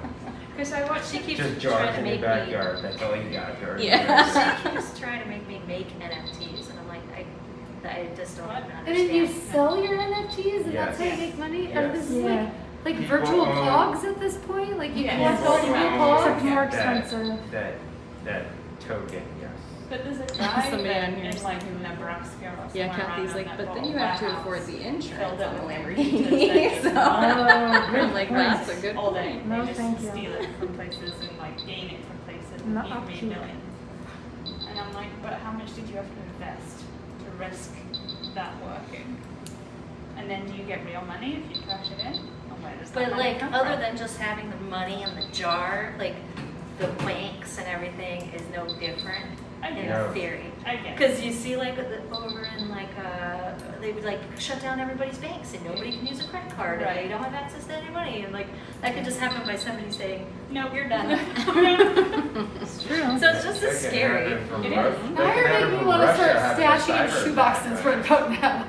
S5: Because I watched
S2: She keeps
S3: Just
S2: trying
S3: jars
S2: to
S3: in your
S2: make me.
S3: backyard. That's all you got. Jars in your
S1: Yeah.
S3: backyard.
S2: She keeps trying to make me make NFTs, and I'm like, I just don't even understand.
S4: and then you sell your NFTs and that's how you
S3: Yes.
S4: make money?
S3: Yes.
S4: And this is
S7: Yeah.
S4: like
S3: People
S4: virtual
S3: own-
S4: pogs at this point? Like you
S5: Yeah.
S4: can't
S3: People
S4: build real
S3: own
S4: pogs?
S7: It's more
S3: that-
S7: expensive.
S3: That token, yes.
S5: But there's a guy
S1: Somebody
S5: that
S1: on here
S5: in
S1: is
S5: like
S1: saying-
S5: Nebraska or
S1: Yeah,
S5: somewhere
S1: Kathy's
S5: around
S1: like,
S5: that
S1: but then
S5: bought
S1: you have to
S5: warehouse,
S1: afford the
S5: filled
S1: insurance
S5: it
S1: on the
S5: with
S1: Lamborghini.
S5: computers
S1: So
S5: that
S7: good
S1: like
S7: point.
S1: that's a good
S5: all day.
S1: point.
S7: No,
S5: They just
S7: thank you.
S5: steal it from places and like gain it from places and
S7: Not
S5: you've made
S7: upkeep.
S5: millions. And I'm like, but how much did you have to invest to risk that working? And then do you get real money if you cash it in? Or where does that
S2: But
S5: money
S2: like,
S5: come
S2: other
S5: from?
S2: than just having the money in the jar, like the banks and everything is no different
S5: I
S2: in
S5: get
S3: Yeah.
S5: it.
S2: theory.
S5: I get it.
S2: Because you see, like over in like they would like shut down everybody's banks and nobody can use a credit card and
S5: Right.
S2: they don't have access to any money and like that could just happen by somebody saying,
S5: Nope, you're done.
S7: It's true.
S2: so it's just as
S3: They can
S2: scary.
S3: have it from
S5: It
S3: Rus-
S5: is.
S3: they
S4: Now
S3: can
S4: you're
S3: have it
S4: making me
S3: from
S4: want to
S3: Russia
S4: start
S3: having a
S4: stashing in
S3: cyber
S4: shoeboxes
S3: attack.
S4: for a coat now.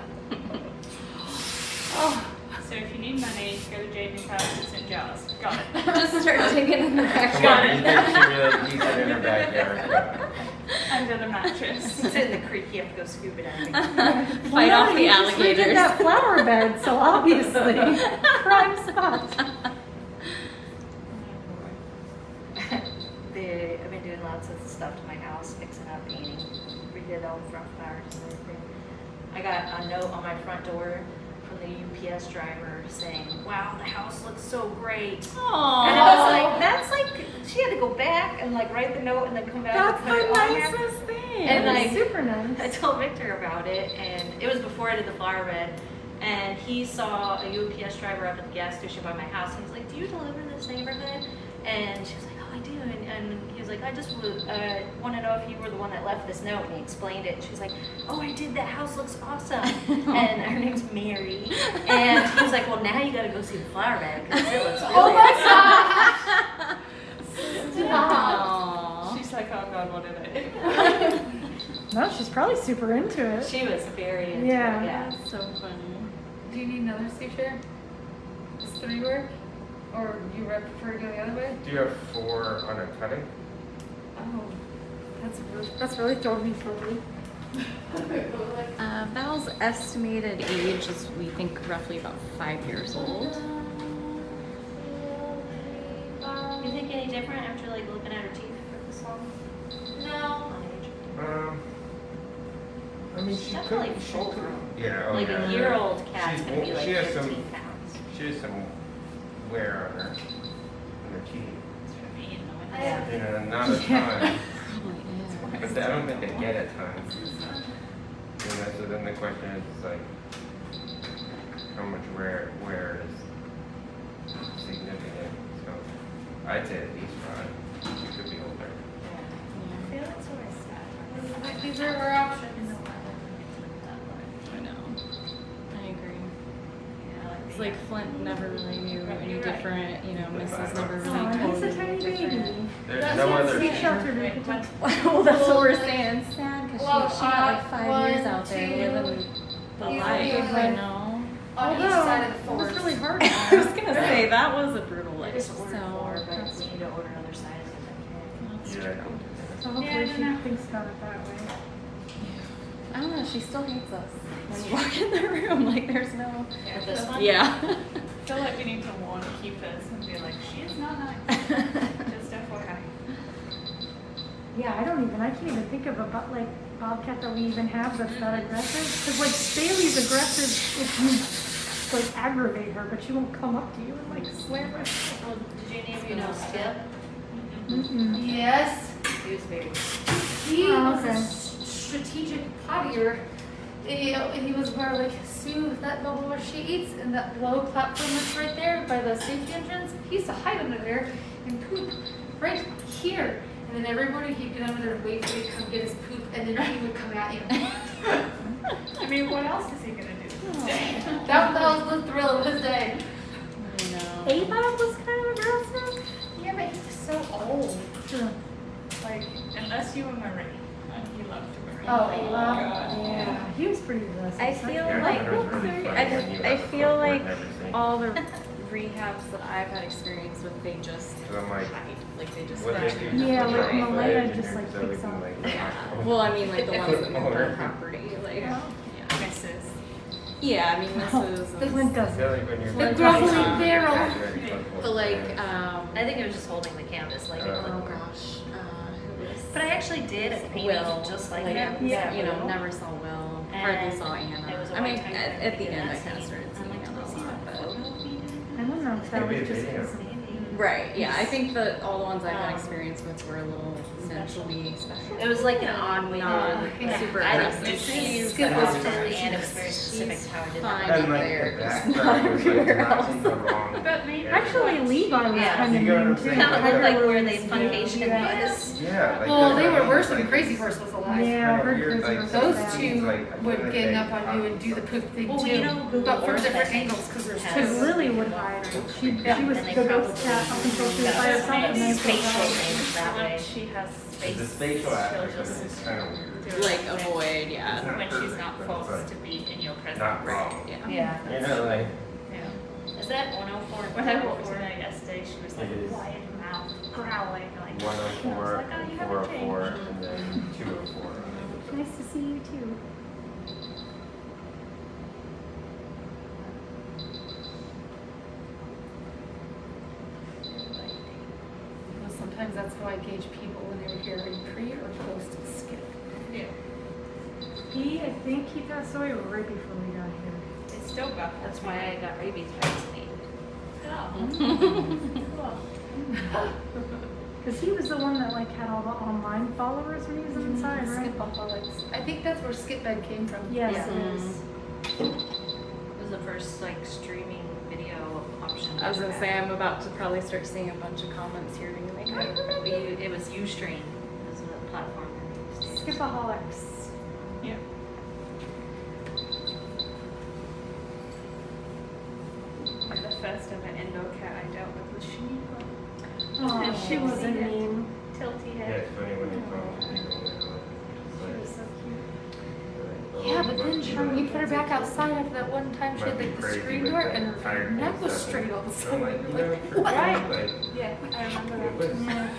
S4: Oh,
S5: So if you need money, go to Jamie's house, it's in jars. Got it.
S1: Just start digging in the
S3: Come
S1: backyard.
S3: on, you think she really keeps it in her backyard?
S5: Under the mattress.
S2: It's in the creek, you have to go scoop it out.
S1: Fight off the
S7: You just redid
S1: alligators.
S7: that flower bed, so obviously, prime spot.
S2: I've been doing lots of stuff to my house, fixing up, painting, redid all the front flowers and everything. I got a note on my front door from the UPS driver saying, wow, the house looks so great.
S1: Aww.
S2: And I was like, that's like, she had to go back and like write the note and then come back
S7: That's
S2: and put it
S7: the
S2: on there.
S7: nicest thing.
S2: And
S7: That's
S2: like-
S7: super nice.
S2: I told Victor about it, and it was before I did the flower bed. And he saw a UPS driver up at the gas station by my house, and he's like, "Do you deliver this neighborhood?" And she was like, "Oh, I do." And he was like, "I just want to know if you were the one that left this note." And he explained it. She's like, "Oh, I did. That house looks awesome." And her name's Mary. And he was like, "Well, now you got to go see the flower bed because it looks really
S4: oh my
S2: awesome."
S4: gosh! Stop.
S1: Aww.
S5: She's like, oh god, what did I do?
S7: No, she's probably super into it.
S2: She was very into
S7: Yeah.
S2: it. Yeah.
S1: That's so funny.
S4: Do you need another suture? Does 3 work? Or you prefer to go the other way?
S3: Do you have 4 on a cutting?
S4: Oh,
S7: That's really throwing me for a loop.
S1: Val's estimated age is, we think, roughly about 5 years old.
S2: You think any different after like looking at her teeth for this long?
S4: no.
S2: On age.
S3: I mean,
S2: She's
S3: she
S2: definitely
S3: could. She
S2: full
S3: could.
S2: grown.
S3: Yeah. Oh,
S2: Like
S3: yeah.
S2: a year-old cat's
S3: She's-
S2: gonna be like
S3: she has
S2: 15
S3: some.
S2: pounds.
S3: She has some wear on her teeth.
S5: It's for me,
S4: I
S5: no
S4: have-
S3: Not a ton,
S1: Probably is.
S3: but I don't think they get a ton. know, so then the question is like, how much wear is significant? So I'd say at least 5. It could be older.
S5: I feel that's what I said.
S4: These are our options.
S1: I know. I agree.
S5: Yeah,
S1: It's like Flint never really knew any different, you know, Mrs. never really
S7: Oh,
S1: told
S7: he's a
S1: me
S7: tiny
S1: different.
S7: baby.
S3: There's no other.
S7: Safe shelter.
S1: Well, that's what we're saying. It's sad because
S4: Well,
S1: she got like 5 years out there
S4: 1,
S1: living the
S4: he's
S1: life,
S4: like-
S1: you know.
S4: On each
S7: Although,
S4: side of the
S7: it
S4: forest.
S7: was really hard.
S1: I was gonna say that was a brutal life.
S6: Just ordered 4, but
S1: that's
S6: we need to order another size because I can't.
S3: Yeah.
S7: So hopefully she thinks about it that way.
S1: I don't know. She still hates us when you walk in the room. Like there's no.
S5: Yeah,
S6: This
S5: I
S6: one?
S1: Yeah.
S5: feel like we need to warn keepers and be like, she is not nice. Just FYI.
S7: Yeah, I can't even think of a bobcat that we even have that's that aggressive. Cause like Staley's aggressive if you like aggravate her, but she won't come up to you and like slam her.
S6: Well, did any of you know Skip?
S7: Mm-mm.
S4: Yes.
S6: He was very.
S4: He
S7: Oh,
S4: was
S7: okay.
S4: a strategic partier. He was where like Sue, that bubble where she eats, and that low platform that's right there by the safety entrance. He used to hide under there and poop right here. And then every morning he'd get under there and wait for you to come get his poop, and then he would come at you.
S5: I mean, what else is he gonna do?
S4: That was the thrill of his day.
S1: I know.
S7: A-Bob was kind of aggressive.
S4: Yeah, but he was so old.
S5: Like, unless you were Marie. And he loved Marie.
S4: Oh,
S5: God.
S7: Yeah, he was pretty aggressive.
S1: I feel
S3: Yeah,
S1: like
S3: it was really funny when you
S1: I
S3: have a
S1: feel
S3: cohort
S1: like
S3: and everything.
S1: all the rehabs that I've had experience with, they just
S3: So I'm like,
S1: like they just
S3: what they
S1: hide.
S3: do?
S7: Yeah,
S3: just
S7: like
S3: put it on the
S7: Malaya
S3: edge
S7: just,
S3: and
S7: like,
S3: so we
S7: picks
S3: can,
S7: up.
S3: like,
S1: Yeah. Well, I mean, like the ones that own the property, like
S5: Yeah.
S1: yeah.
S5: Mrs.
S1: Yeah, I mean, this is.
S7: Flint
S3: I
S7: does
S3: feel
S7: it.
S3: like when you're.
S1: The
S4: grumbling barrel.
S1: But like,
S6: I think it was just holding the canvas like it
S3: Oh,
S1: oh
S6: would.
S1: gosh, who was?
S6: But I actually did a painting
S1: Will,
S6: just like
S1: like,
S6: that.
S7: Yeah.
S1: you know, never saw Will, hardly
S6: And
S1: saw Anna.
S6: it was a
S1: I mean,
S6: white tie
S1: at the
S6: did
S1: end, I
S6: that
S1: kind of
S6: scene.
S1: started
S6: I'm
S1: seeing
S6: like,
S1: Anna
S6: did I
S1: a
S6: see
S1: lot,
S6: that
S1: but.
S6: photo we did?
S7: I don't know if that
S3: Maybe
S7: was
S3: a
S7: just
S3: video.
S7: his.
S1: Right, yeah, I think that all the ones I've had
S6: Um,
S1: experience with were a little essentially special.
S6: It was like an odd way
S1: Not
S6: to.
S1: super
S6: I
S1: aggressive.
S6: think
S1: She's
S6: Skip
S1: fine.
S6: was friendly and it was very specific
S1: She's
S6: to how I did
S1: fine.
S6: that.
S3: And like
S1: there,
S3: the
S1: just
S3: background
S1: not
S3: was like
S1: everywhere
S3: matching the wrong.
S5: But maybe
S7: Actually, Levi was
S6: Yeah.
S7: kind of
S3: You get what I'm
S7: mean too.
S3: saying?
S6: Kind of looked like where the
S7: Yeah.
S6: funcation was.
S3: Yeah. Like
S4: Well,
S3: that's
S4: they
S3: what I
S4: were
S3: mean,
S4: worse than
S3: like,
S4: Crazy
S3: it's
S4: Horse was alive.
S7: Yeah, I
S3: kinda
S7: heard
S3: weird,
S7: Crazy
S3: like,
S7: Horse
S4: Those
S7: was
S4: two
S3: like, I feel
S4: would
S3: like
S4: gang
S3: they
S4: up on you and do the poop thing
S6: Well,
S4: too.
S6: you know, Google
S4: but from
S6: Earth,
S4: different
S6: I think,
S4: angles because there's
S6: has-
S7: Because
S4: two.
S7: Lily would hide. She
S4: Yeah,
S7: was
S6: and they
S7: the ghost
S6: probably
S7: cat up until she was
S6: got
S7: by herself and then
S6: spatial
S7: she was
S6: things that way.
S5: Once she has space,
S3: The spatial
S5: she'll
S3: aspect of it
S5: just
S3: is kind of weird.
S5: do it
S1: Like
S5: when-
S1: avoid, yeah.
S3: It's not
S5: when she's
S3: perfect,
S5: not
S3: but it's
S5: forced
S3: like
S5: to be in your presence.
S3: Not wrong.
S1: Yeah.
S6: Yeah.
S3: You know, like,
S5: Yeah.
S6: Is that 104?
S5: When I walked in there yesterday, she was like
S3: It is.
S5: wide mouth, growling like.
S3: 104,
S5: I was like, oh, you haven't
S3: 404,
S5: changed.
S3: and then 204.
S7: Nice to see you too.
S4: Well, sometimes that's how I gauge people when they were here in pre or post Skip.
S5: Yeah.
S7: I think he passed away right before we got here.
S5: It's still buff.
S6: That's why I got rabies vaccinated.
S7: Because he was the one that like had all the online followers when he was inside, right?
S4: Skip Alcoholics. I think that's where Skip Bed came from.
S7: Yes,
S6: Yeah.
S7: it is.
S6: It was the first like streaming video option.
S1: I was gonna say I'm about to probably start seeing a bunch of comments here being like, I remember.
S6: It was Ustream. It was the platform. that we used.
S7: Skipaholics.
S5: Yeah. And the first ever indoor cat I dealt with was Shaniqua.
S7: Oh, she wasn't mean.
S5: Tilty
S3: Yeah,
S5: head.
S3: it's funny when you talk to people and
S7: She was
S3: it's
S7: so cute.
S3: like,
S4: Yeah, but then we put her back outside after that one time she had
S3: Might be
S4: like the
S3: crazy,
S4: screen
S3: but
S4: door
S3: the
S4: and her
S3: tired
S4: neck was
S3: stuff.
S4: straight all of a
S3: I'm
S4: sudden.
S3: like, you know,
S4: Like,
S3: for
S4: what?
S3: me, like,
S5: Yeah, I remember
S3: it
S5: that.
S3: was.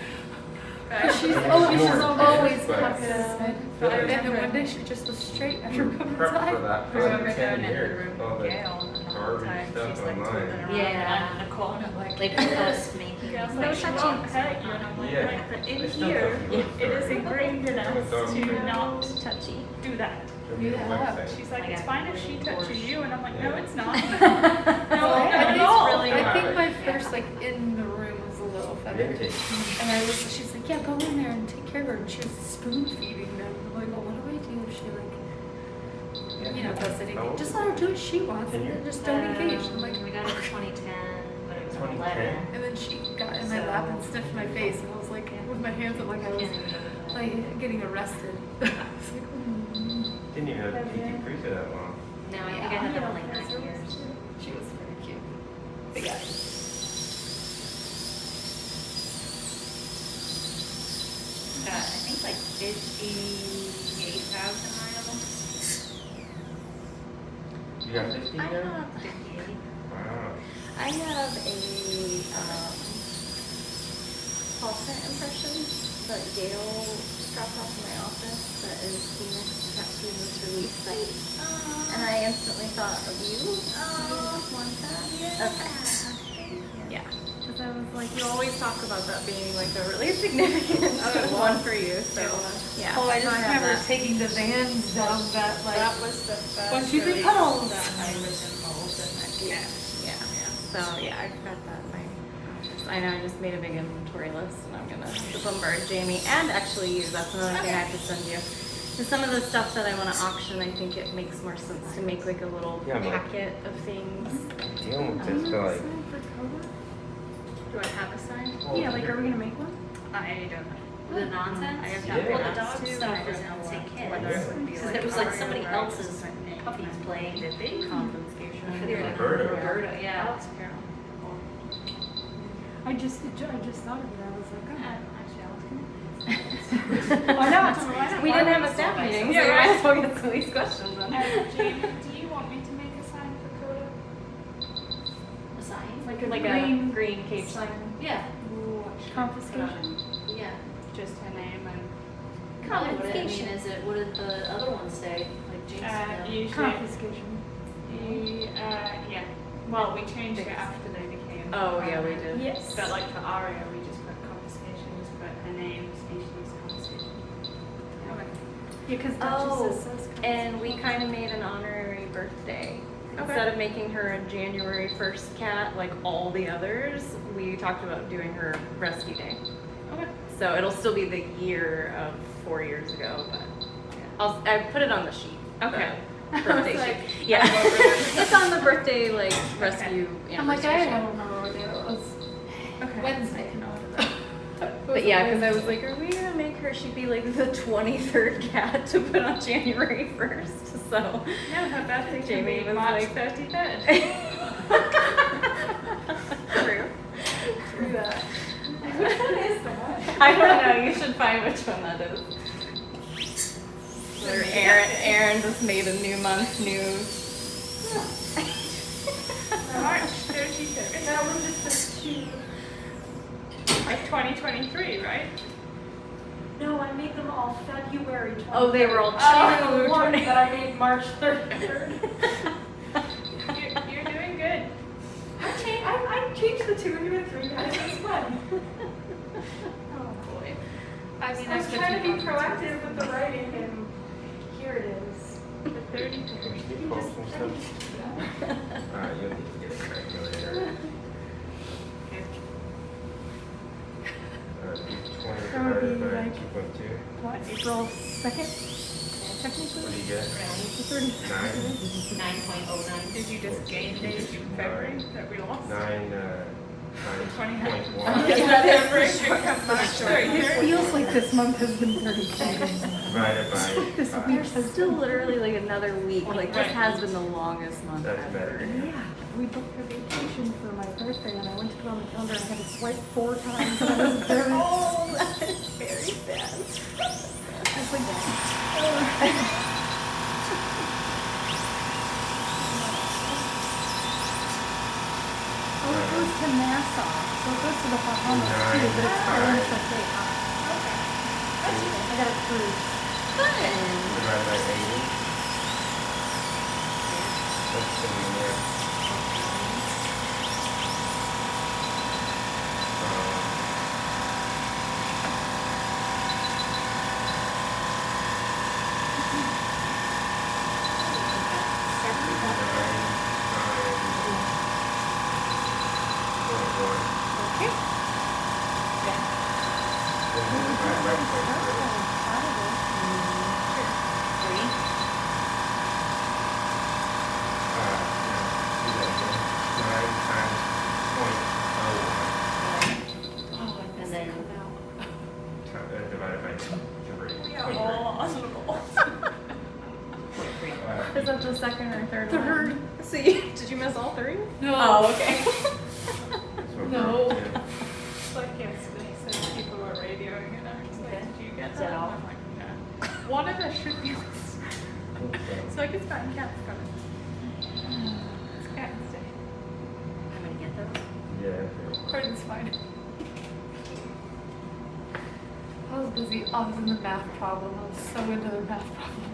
S4: She's
S3: Yeah,
S4: always,
S3: she's
S4: she's
S3: more
S4: always
S3: advanced, but-
S4: popped
S5: Yeah.
S4: inside.
S3: But I
S4: And then
S5: remember-
S4: one day she just was straight after
S3: You
S4: coming
S3: prep for
S4: inside.
S3: that
S5: I
S3: for
S5: remember
S3: like
S5: going
S3: 10
S5: into the
S3: years.
S5: room
S3: All
S5: with
S3: the
S5: Gail and the whole
S3: garbage
S5: time
S3: stuff
S5: she's like
S3: online.
S5: twiddling around
S6: Yeah.
S5: in the corner like.
S6: Like us making.
S5: Gail's
S6: like,
S5: like, she
S6: shit.
S5: won't hurt you, and I'm like,
S3: Yeah.
S5: right, but in
S3: I still
S5: here,
S3: don't know
S5: it is
S3: sorry.
S5: ingrained in us
S3: Don't
S5: to
S3: care.
S5: not
S1: Touchy.
S5: do that.
S3: Should be a
S4: Yeah.
S3: website.
S5: She's like,
S6: Like
S5: it's
S6: a
S5: fine if she touches you, and I'm like, no,
S3: Yeah.
S5: it's not.
S4: No,
S5: not at all.
S4: I think my first like in the room was a little feathered.
S3: Vintage.
S4: And I was, she's like, yeah, go in there and take care of her. And she was spoon feeding them. I'm like, well, what do I do if she like you know, the city.
S3: How old
S4: Just
S3: is
S4: let her
S3: it?
S4: do what she wants,
S3: Can
S4: and
S3: you?
S4: then just don't engage. I'm like,
S6: We got it in 2010, but it was
S3: 2010?
S6: 11.
S4: and then she got in my lap and sniffed my face, and I was like, with my hands up, like I was like getting arrested. I was like,
S3: Didn't even have PG Cruiser that long.
S6: No, I think I had them like 9 years.
S4: she was very cute. But yeah.
S6: I think like 58,000 miles.
S3: You got 50
S1: I
S3: there?
S1: have,
S6: 58.
S3: Wow.
S1: I have a pulse impression that Gail dropped off in my office that is Phoenix Tattoo's release site. And I instantly thought of you. Do you want that?
S6: Yeah.
S1: Okay. Yeah. Because I was like, you always talk about that being like a really significant one for you. So, yeah.
S4: Oh, I just
S1: have
S4: remember
S1: that.
S4: taking the vans down that like.
S5: That was the first
S4: 1, 2, 3
S5: release
S4: pedals.
S5: that I was involved in that
S1: Yeah. So yeah, I've got that in my office. I know I just made a big inventory list and I'm gonna bombard Jamie and actually you. That's another thing I have to send you. And some of the stuff that I want to auction, I think it makes more sense to make like a little
S3: Yeah, I'm like-
S1: packet of things.
S3: Dealing with this, feel like.
S1: Do I have a sign?
S7: Yeah, like, are we gonna make one?
S5: I don't know.
S6: The nonsense?
S1: I have
S3: not
S6: Well,
S3: been
S6: the
S1: asked
S6: dog
S1: to,
S6: stuff
S1: and I
S6: was
S1: don't know
S6: Elsie Kids.
S1: whether it would be
S6: Because
S1: like
S6: it was like
S1: our
S6: somebody
S1: own
S6: else's
S1: rights,
S6: puppies playing.
S5: Did they?
S1: confiscation.
S6: They were like
S3: Roberta.
S6: Roberta, yeah.
S5: Alex Carroll.
S7: I just thought of it, I was like, oh.
S5: Actually, Alex Carroll.
S7: Why not?
S1: We didn't have a staff meeting, so
S5: Yeah,
S1: we
S5: right.
S1: might as well get some of these questions then.
S5: Jamie, do you want me to make a sign for Coda?
S6: A sign?
S7: Like a
S1: Like
S7: green
S1: a green cage sign.
S6: Yeah,
S7: confiscation.
S6: yeah.
S5: Just her name and
S6: Probably what it, I mean,
S1: Confiscation.
S6: is it, what did the other one say? Like James said.
S5: usually.
S7: Confiscation.
S5: Yeah. Well, we changed it after they became.
S1: Oh, yeah, we did.
S7: Yes.
S5: But like for Aria, we just put confiscation, just put her name, species, confiscation.
S7: Yeah, because
S1: Oh,
S7: Duchess says
S1: and we kind of made an honorary birthday. Instead of making her a January 1st cat like all the others, we talked about doing her rescue day.
S5: Okay.
S1: So it'll still be the year of 4 years ago, but I put it on the sheet.
S5: Okay.
S1: the Birthday
S5: Like,
S1: sheet. Yeah. It's on the birthday like rescue
S7: I'm like, I
S1: anniversary.
S7: don't remember what day it was.
S5: Okay.
S7: Wednesday.
S1: But yeah, because I was like, are we gonna make her? She'd be like the 23rd cat to put on January 1st. So
S5: Yeah, her birthday
S1: Jamie
S5: can be
S1: was
S5: March
S1: like-
S5: 33rd.
S1: True.
S7: True that. Which one is that?
S1: I don't know. You should find which one that is. Where Aaron just made a new month, new.
S5: March 33rd.
S7: That one just says 2.
S5: Of 2023, right?
S7: No, I made them all February 23rd.
S1: Oh, they were all
S7: I have
S1: two.
S7: one that I made March 33rd.
S5: You're doing good.
S7: I changed the 2 into a 3, guys. It's fun.
S1: Oh boy.
S7: I was trying to be proactive with the writing, and here it is.
S5: The 33rd.
S3: You'll need to get a calculator. 20
S7: That would
S3: divided
S7: be
S3: by
S7: like-
S3: 2.2.
S7: What, April 2nd? Technically?
S3: What do you get?
S7: The 30th.
S6: 9.09.
S5: Did you just gain days in February that we lost?
S3: 9.1.
S1: It
S7: feels like this month has been 30 days.
S3: Divided by
S7: This
S3: 5.
S7: week
S1: There's still literally like another week. Like this has been the longest month
S3: That's
S1: ever.
S3: better.
S7: Yeah, we booked a vacation for my birthday, and I went to put on the calendar, and I had to swipe 4 times, and I was very,
S1: Oh, that is very sad.
S7: I was like, oh, it goes to Nassau, so it goes to the Bahamas too, but it's almost like day off. I got a cruise.
S3: Divided by 80. That's gonna be there.
S5: We are all honorable.
S1: Is that the second or third
S4: Third.
S1: one? See, did you miss all three?
S4: No.
S1: Oh, okay.
S4: No.
S5: It's like yesterday, so people were radioing and I was like, "Did you get
S6: Is
S5: that?"
S6: that all?
S5: And I'm like, "No." One of us should be listening. So I guess Fat Cat's coming. It's Cat's Day.
S6: I'm gonna get those.
S3: Yeah.
S5: Pardon's fine.
S4: I was busy. I was in the math problem. I was so into the math problem.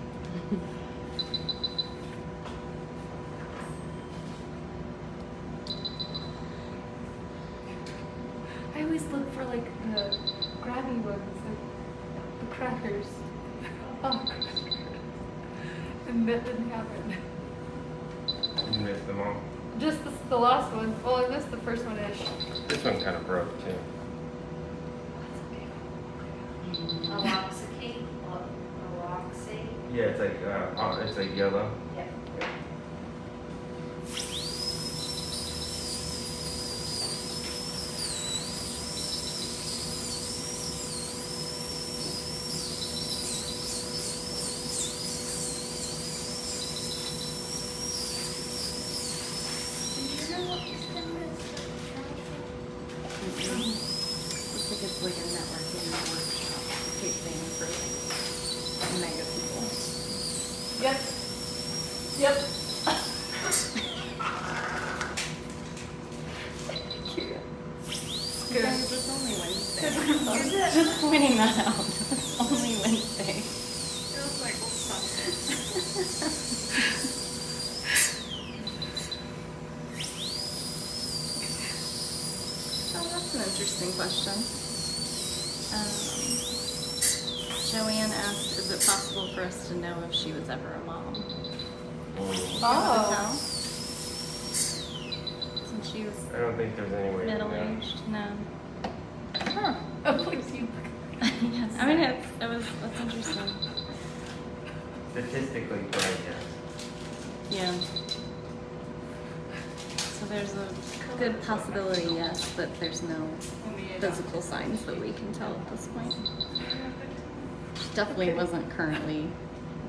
S4: I always look for like the grabby ones, like the crackers. Oh, crackers. And that didn't happen.
S3: You missed them all.
S4: Just the last one. Well, I missed the first one-ish.
S3: This one kind of broke too.
S6: Aloxicate, aloxate.
S3: Yeah, it's like yellow.
S6: Yep.
S1: Looks like it's like a networking workshop type thing for like mega people.
S4: Yep. Yep.
S1: Good. It's only Wednesday. Just pointing that out. It's only Wednesday.
S5: Feels like Sunday.
S1: Oh, that's an interesting question. Joanne asked, is it possible for us to know if she was ever a mom? Do you want to tell? Since she was
S3: I don't think there's any way to know.
S1: middle-aged? No. Huh.
S4: Oh, please, you.
S1: Yes. I mean, that's interesting.
S3: Statistically, probably yes.
S1: Yeah. So there's a good possibility, yes, but there's no physical signs that we can tell at this point. She definitely wasn't currently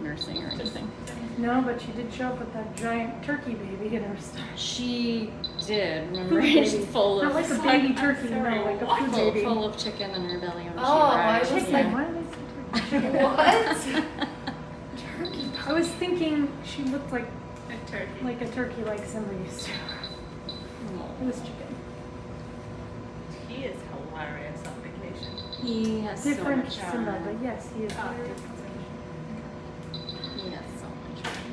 S1: nursing or anything.
S7: No, but she did show up with that giant turkey baby in her stomach.
S1: She did, remember?
S7: Food
S1: It's
S7: baby.
S1: full
S7: Not
S1: of
S7: like a baby turkey, no, like a food
S1: full,
S7: baby.
S1: full of chicken in her belly when
S4: Oh,
S1: she
S4: I
S1: arrived.
S4: was
S7: Chicken,
S4: like,
S7: why did I say turkey?
S4: What?
S7: Turkey. I was thinking she looked like
S5: A turkey.
S7: a turkey like Simba used to. It was chicken.
S5: He is hilarious on vacation.
S1: He has
S7: Different
S1: so much
S7: Simba,
S1: charm.
S7: but yes, he is.
S5: Oh,
S1: He has so much charm.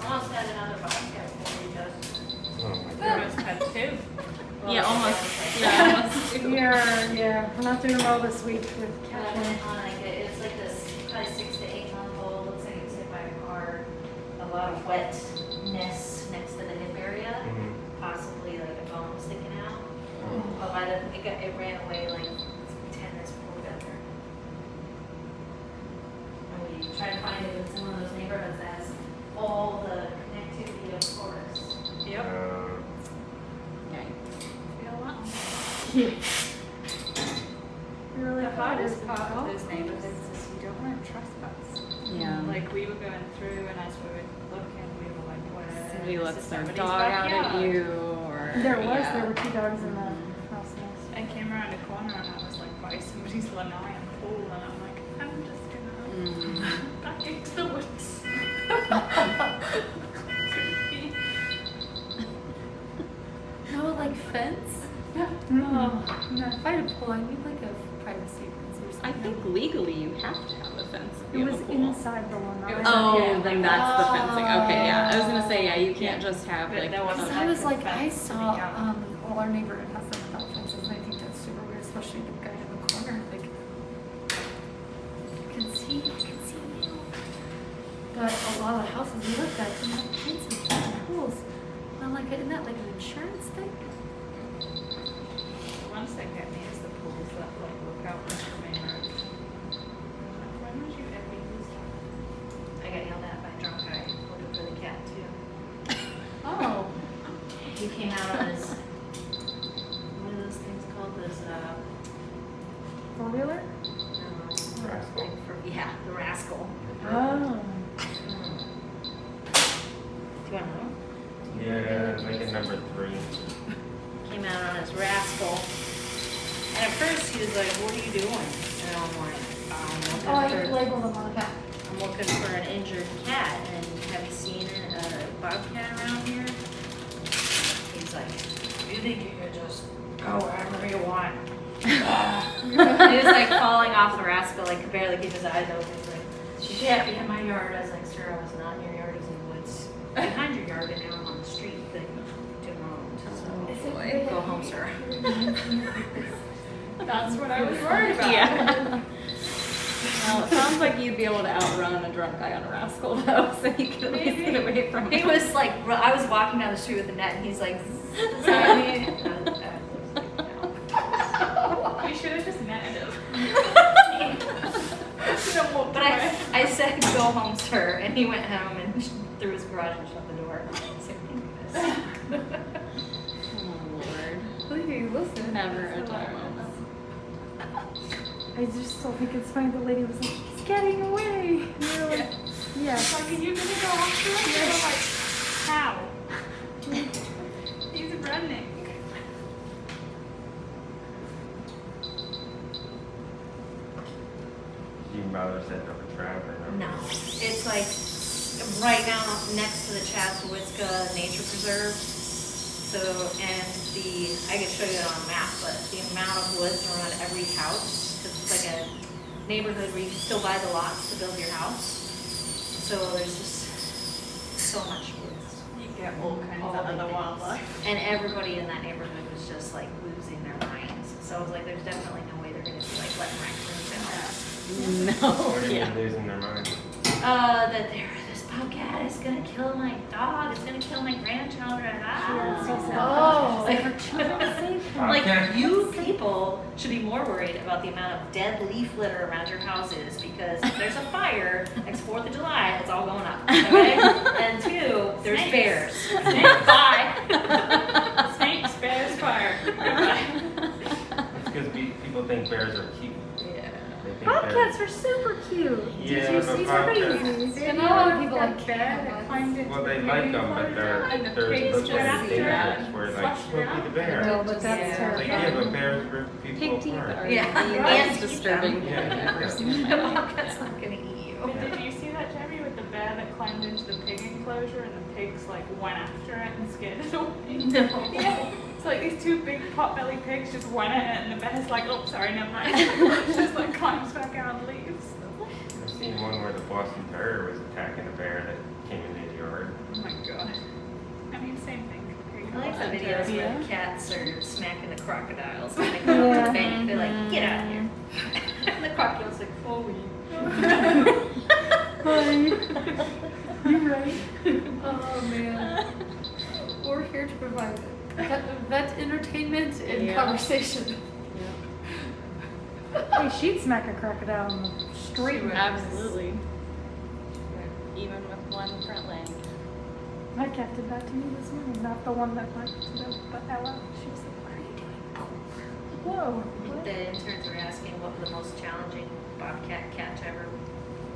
S6: Almost had another bobcat for you, Justin.
S3: Oh my
S5: We
S3: god.
S5: almost had two.
S1: Yeah, almost. Yeah, almost.
S7: Yeah, we're not doing well this week with
S6: That
S7: catching.
S6: went on like it's like this probably 6 to 8 month old. Looks like it was hit by a car. A lot of wetness next to the hip area,
S3: Mhm.
S6: possibly like a bone sticking out.
S3: Oh.
S6: But by the it ran away like tendons pulled out there. And we try to find it in some of those neighborhoods that has all the connectivity of forests.
S5: Yep.
S1: Right.
S5: Feel that one.
S7: Yeah. We were
S5: The
S7: like,
S5: hardest
S7: oh,
S5: part of
S7: oh,
S5: those neighborhoods is you don't want to trespass.
S1: Yeah.
S5: Like we were going through and as we were looking, we were like, where
S1: Somebody
S5: this
S1: lets
S5: is
S1: their
S5: somebody's
S1: dog out at
S5: backyard.
S1: you, or
S7: There was,
S1: yeah.
S7: there were 2 dogs in the house next.
S5: I came around a corner and I was like by somebody's lanai and pool and I'm like, I'm just gonna back into the woods.
S4: No, like fence?
S7: Yeah.
S4: Oh, no. If I had a pool, I need like a privacy fence or
S1: I
S4: something.
S1: think legally you have to have a fence if
S7: It
S1: you
S7: was
S1: have a pool.
S7: inside the one.
S5: It was-
S1: Oh,
S5: Yeah,
S1: then
S5: like
S1: that's the fencing. Okay, yeah. I was gonna say, yeah, you
S5: Yeah.
S1: can't just have
S5: But
S1: like.
S5: there wasn't
S4: Because I was like, I
S5: fence to
S4: saw,
S5: be out.
S4: well, our neighborhood has them without fences, and I think that's super weird, especially the guy in the corner, like, you can see you. But a lot of houses we looked at didn't have fences and pools. And I'm like, isn't that like an insurance thing?
S5: The ones that get me is the pools that like look out into the main road. Like, when would you ever use that?
S6: I got yelled at by a drunk guy looking for the cat too.
S4: Oh.
S6: He came out on his, what are those things called, those,
S7: 4-wheeler?
S6: no,
S2: like, what are you doing? And I'm like,
S7: Oh, I
S2: I'm
S7: label them on that.
S2: looking for an injured cat, and have you seen a bobcat around here? He's like, you think you could just go wherever you want? He was like falling off the rascal, like could barely keep his eyes open. He's like, she can't be in my yard. I was like, sir, I was not in your yard. I was in the woods behind your yard, and now I'm on the street. Like, so, go home, sir.
S5: That's what I was worried about.
S1: Yeah. Well, it sounds like you'd be able to outrun a drunk guy on a rascal though, so you can at least get away from
S2: He
S1: him.
S2: was like, I was walking down the street with the net, and he's like, sorry.
S5: You should have just netted him.
S2: But I said, go home, sir, and he went home and threw his garage and shut the door. So,
S1: Oh Lord.
S7: Please listen.
S1: Never a dull moment.
S7: I just still think it's funny. The lady was like, he's getting away. And we were like, yes.
S5: Like, are you gonna go after him? They were like, how? He's running.
S3: You bother setting up a trap or no?
S2: no, it's like right down next to the Chatsworthska Nature Preserve. So, and I could show you it on a map, but the amount of woods around every house, because it's like a neighborhood where you can still buy the lots to build your house. So there's just so much woods.
S5: You get all kinds
S2: All
S5: of
S2: the
S5: other
S2: things.
S5: wildlife.
S2: And everybody in that neighborhood was just like losing their minds. So I was like, there's definitely no way they're gonna be like letting raccoons out.
S1: No.
S3: What do you
S1: Yeah.
S3: mean losing their mind?
S2: That this bobcat is gonna kill my dog, it's gonna kill my grandchildren.
S7: Oh,
S2: Like,
S3: Bobcat?
S2: you people should be more worried about the amount of dead leaf litter around your houses, because if there's a fire next 4th of July, it's all going up, okay? And 2, there's
S5: Snakes.
S2: bears.
S5: Snakes.
S2: Bye.
S5: Snakes, bears, fire. Goodbye.
S3: It's because people think bears are cute.
S2: Yeah.
S3: They think
S7: bobcats are super cute.
S3: Yeah,
S7: Did you
S3: but
S7: see
S3: bobcats-
S7: crazy?
S5: And
S7: a
S5: a
S7: lot
S5: lot
S7: of
S5: of
S7: people
S5: that
S7: like
S5: bear that climbed into
S3: Well, they
S5: the
S3: like
S5: pig
S3: them, but
S5: enclosure, and the
S3: there's
S5: pigs
S3: little
S5: went after it
S3: dangerous
S5: and
S3: where like,
S5: flushed it
S3: look
S5: out.
S3: at the bear.
S7: No, but that's
S2: Yeah.
S3: Like,
S7: terrifying.
S3: yeah, but bears rip
S1: Pig
S3: people
S1: teeth
S3: apart.
S1: are
S2: Yeah.
S1: the
S2: And
S1: most
S2: eat
S1: disturbing
S2: them.
S1: thing
S3: Yeah,
S1: I've ever
S3: yeah.
S1: seen in
S2: The
S1: my life.
S2: bobcat's not gonna eat you.
S5: But did you see that, Jeremy, with the bear that climbed into the pig enclosure and the pigs like went after it and scared it away?
S2: No.
S5: Yeah. It's like these two big pot-bellied pigs just went at it and the bear's like, oh, sorry, never mind. Just like climbs back out and leaves.
S3: I've seen one where the Boston Terrier was attacking a bear that came into the yard.
S5: Oh my god. I mean, same thing. Pig
S2: I like the
S5: and
S2: videos
S5: bear.
S2: where cats are smacking the crocodiles when they come up to
S7: Yeah.
S2: the bank. They're like, get out of here. And the crocodile's like, oh,
S7: Hi. You're right.
S4: Oh, man. We're here to provide vet entertainment and
S1: Yeah.
S4: conversation.
S7: Hey, she'd smack a crocodile in the street.
S5: She would.
S1: Absolutely. Even with one front leg.
S7: My cat did that to me this morning. Not the one that went to the, but Ella. She was like, what are you doing? Whoa. What?
S2: The interns were asking what the most challenging bobcat catch ever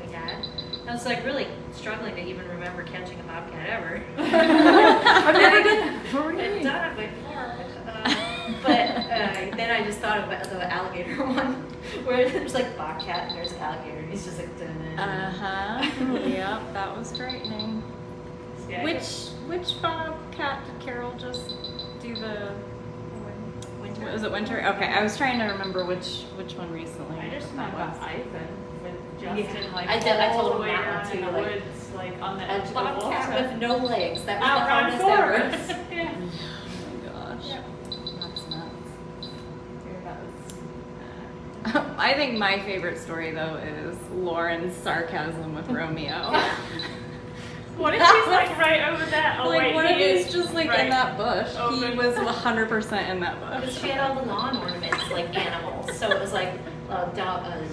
S2: we had. I was like really struggling to even remember catching a bobcat ever.
S7: I've never done it. What were you
S2: I've
S7: doing?
S2: done it before. But then I just thought of the alligator one, where there's like bobcat and there's an alligator, and he's just like,
S1: Uh-huh. Yep, that was frightening.
S5: Yeah,
S1: Which bobcat did Carol just do the
S2: winter.
S1: was it winter? Okay, I was trying to remember which one recently.
S5: I just
S1: that
S5: remember
S1: was.
S5: Ivan with Justin
S2: Yeah.
S5: like
S2: I did- I
S5: all
S2: told
S5: the
S2: him
S5: way
S2: that
S5: down
S2: one
S5: in
S2: too,
S5: the
S2: like,
S5: woods, like on the
S2: A
S5: edge of the
S2: bobcat
S5: water.
S2: with no legs. That was the
S5: Out around
S2: hardest ever.
S5: forest. Yeah.
S1: Oh my gosh.
S5: Yeah.
S1: That's nuts.
S5: Yeah, that was,
S1: I think my favorite story though is Lauren's sarcasm with Romeo.
S5: what if he's like right over there? Oh
S1: Like,
S5: wait,
S1: what
S5: he
S1: if
S5: is
S1: he's just like
S5: right
S1: in that bush?
S5: over
S1: He was 100% in that bush.
S2: Because she had all the lawn ornaments like animals. So it was like a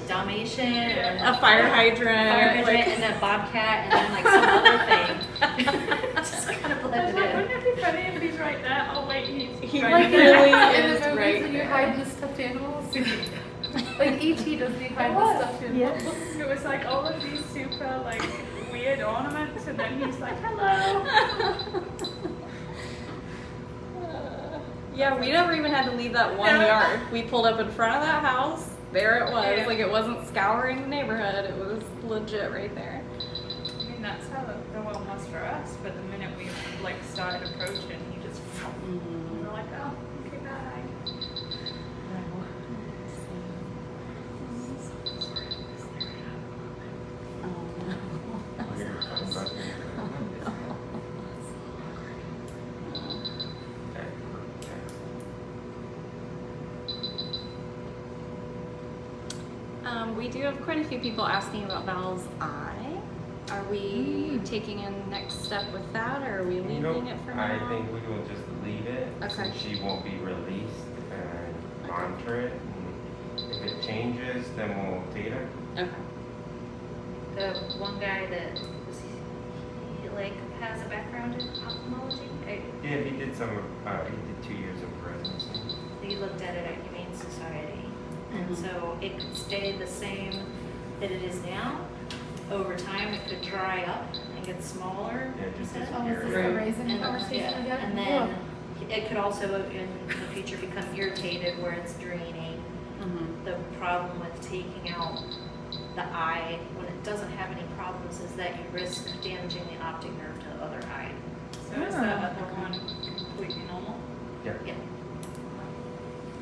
S2: Dalmatian, and
S1: A fire hydrant.
S2: fire hydrant,
S1: like-
S2: and then bobcat, and then like some other thing. Just kind of
S5: I was
S2: blended
S5: like,
S2: in.
S5: wouldn't it be funny if he's right there? Oh wait, he's
S1: He
S5: right
S1: like
S5: there.
S1: really
S4: In
S1: is
S4: the movies
S1: right
S4: when you
S1: there.
S4: hide the stuffed animals. Like E.T. doesn't he hide the stuffed animals?
S7: Yes.
S5: It was like all of these super like weird ornaments, and then he's like, hello.
S1: Yeah, we never even had to leave that one yard. We pulled up in front of that house. There it was.
S5: Yeah.
S1: Like it wasn't scouring the neighborhood. It was legit right there.
S5: I mean, that's how the one was for us, but the minute we like started approaching, he just, we were like, oh, okay, bye.
S3: Look at your phone button. Okay, okay.
S1: We do have quite a few people asking about Val's eye. Are we taking a next step with that, or are we leaving
S3: Nope,
S1: it for
S3: I
S1: now?
S3: think we will just leave it,
S1: Okay.
S3: since she won't be released, and monitor it. And if it changes, then we'll take it.
S1: Okay.
S2: The one guy that was, he like has a background in ophthalmology.
S3: Yeah, he did 2 years of residency.
S2: He looked at it at Humane Society, and
S1: Mhm.
S2: so it could stay the same that it is now. Over time, it could dry up and get smaller.
S3: Yeah, just
S2: he said.
S7: Oh, is this
S1: Right.
S7: the raising
S2: And,
S7: conversation again?
S2: and then it could also in the future become irritated where it's draining.
S1: Mm-hmm.
S2: The problem with taking out the eye when it doesn't have any problems is that you risk damaging the optic nerve to the other eye.
S5: So is that other one completely normal?
S3: Yeah.
S2: Yeah,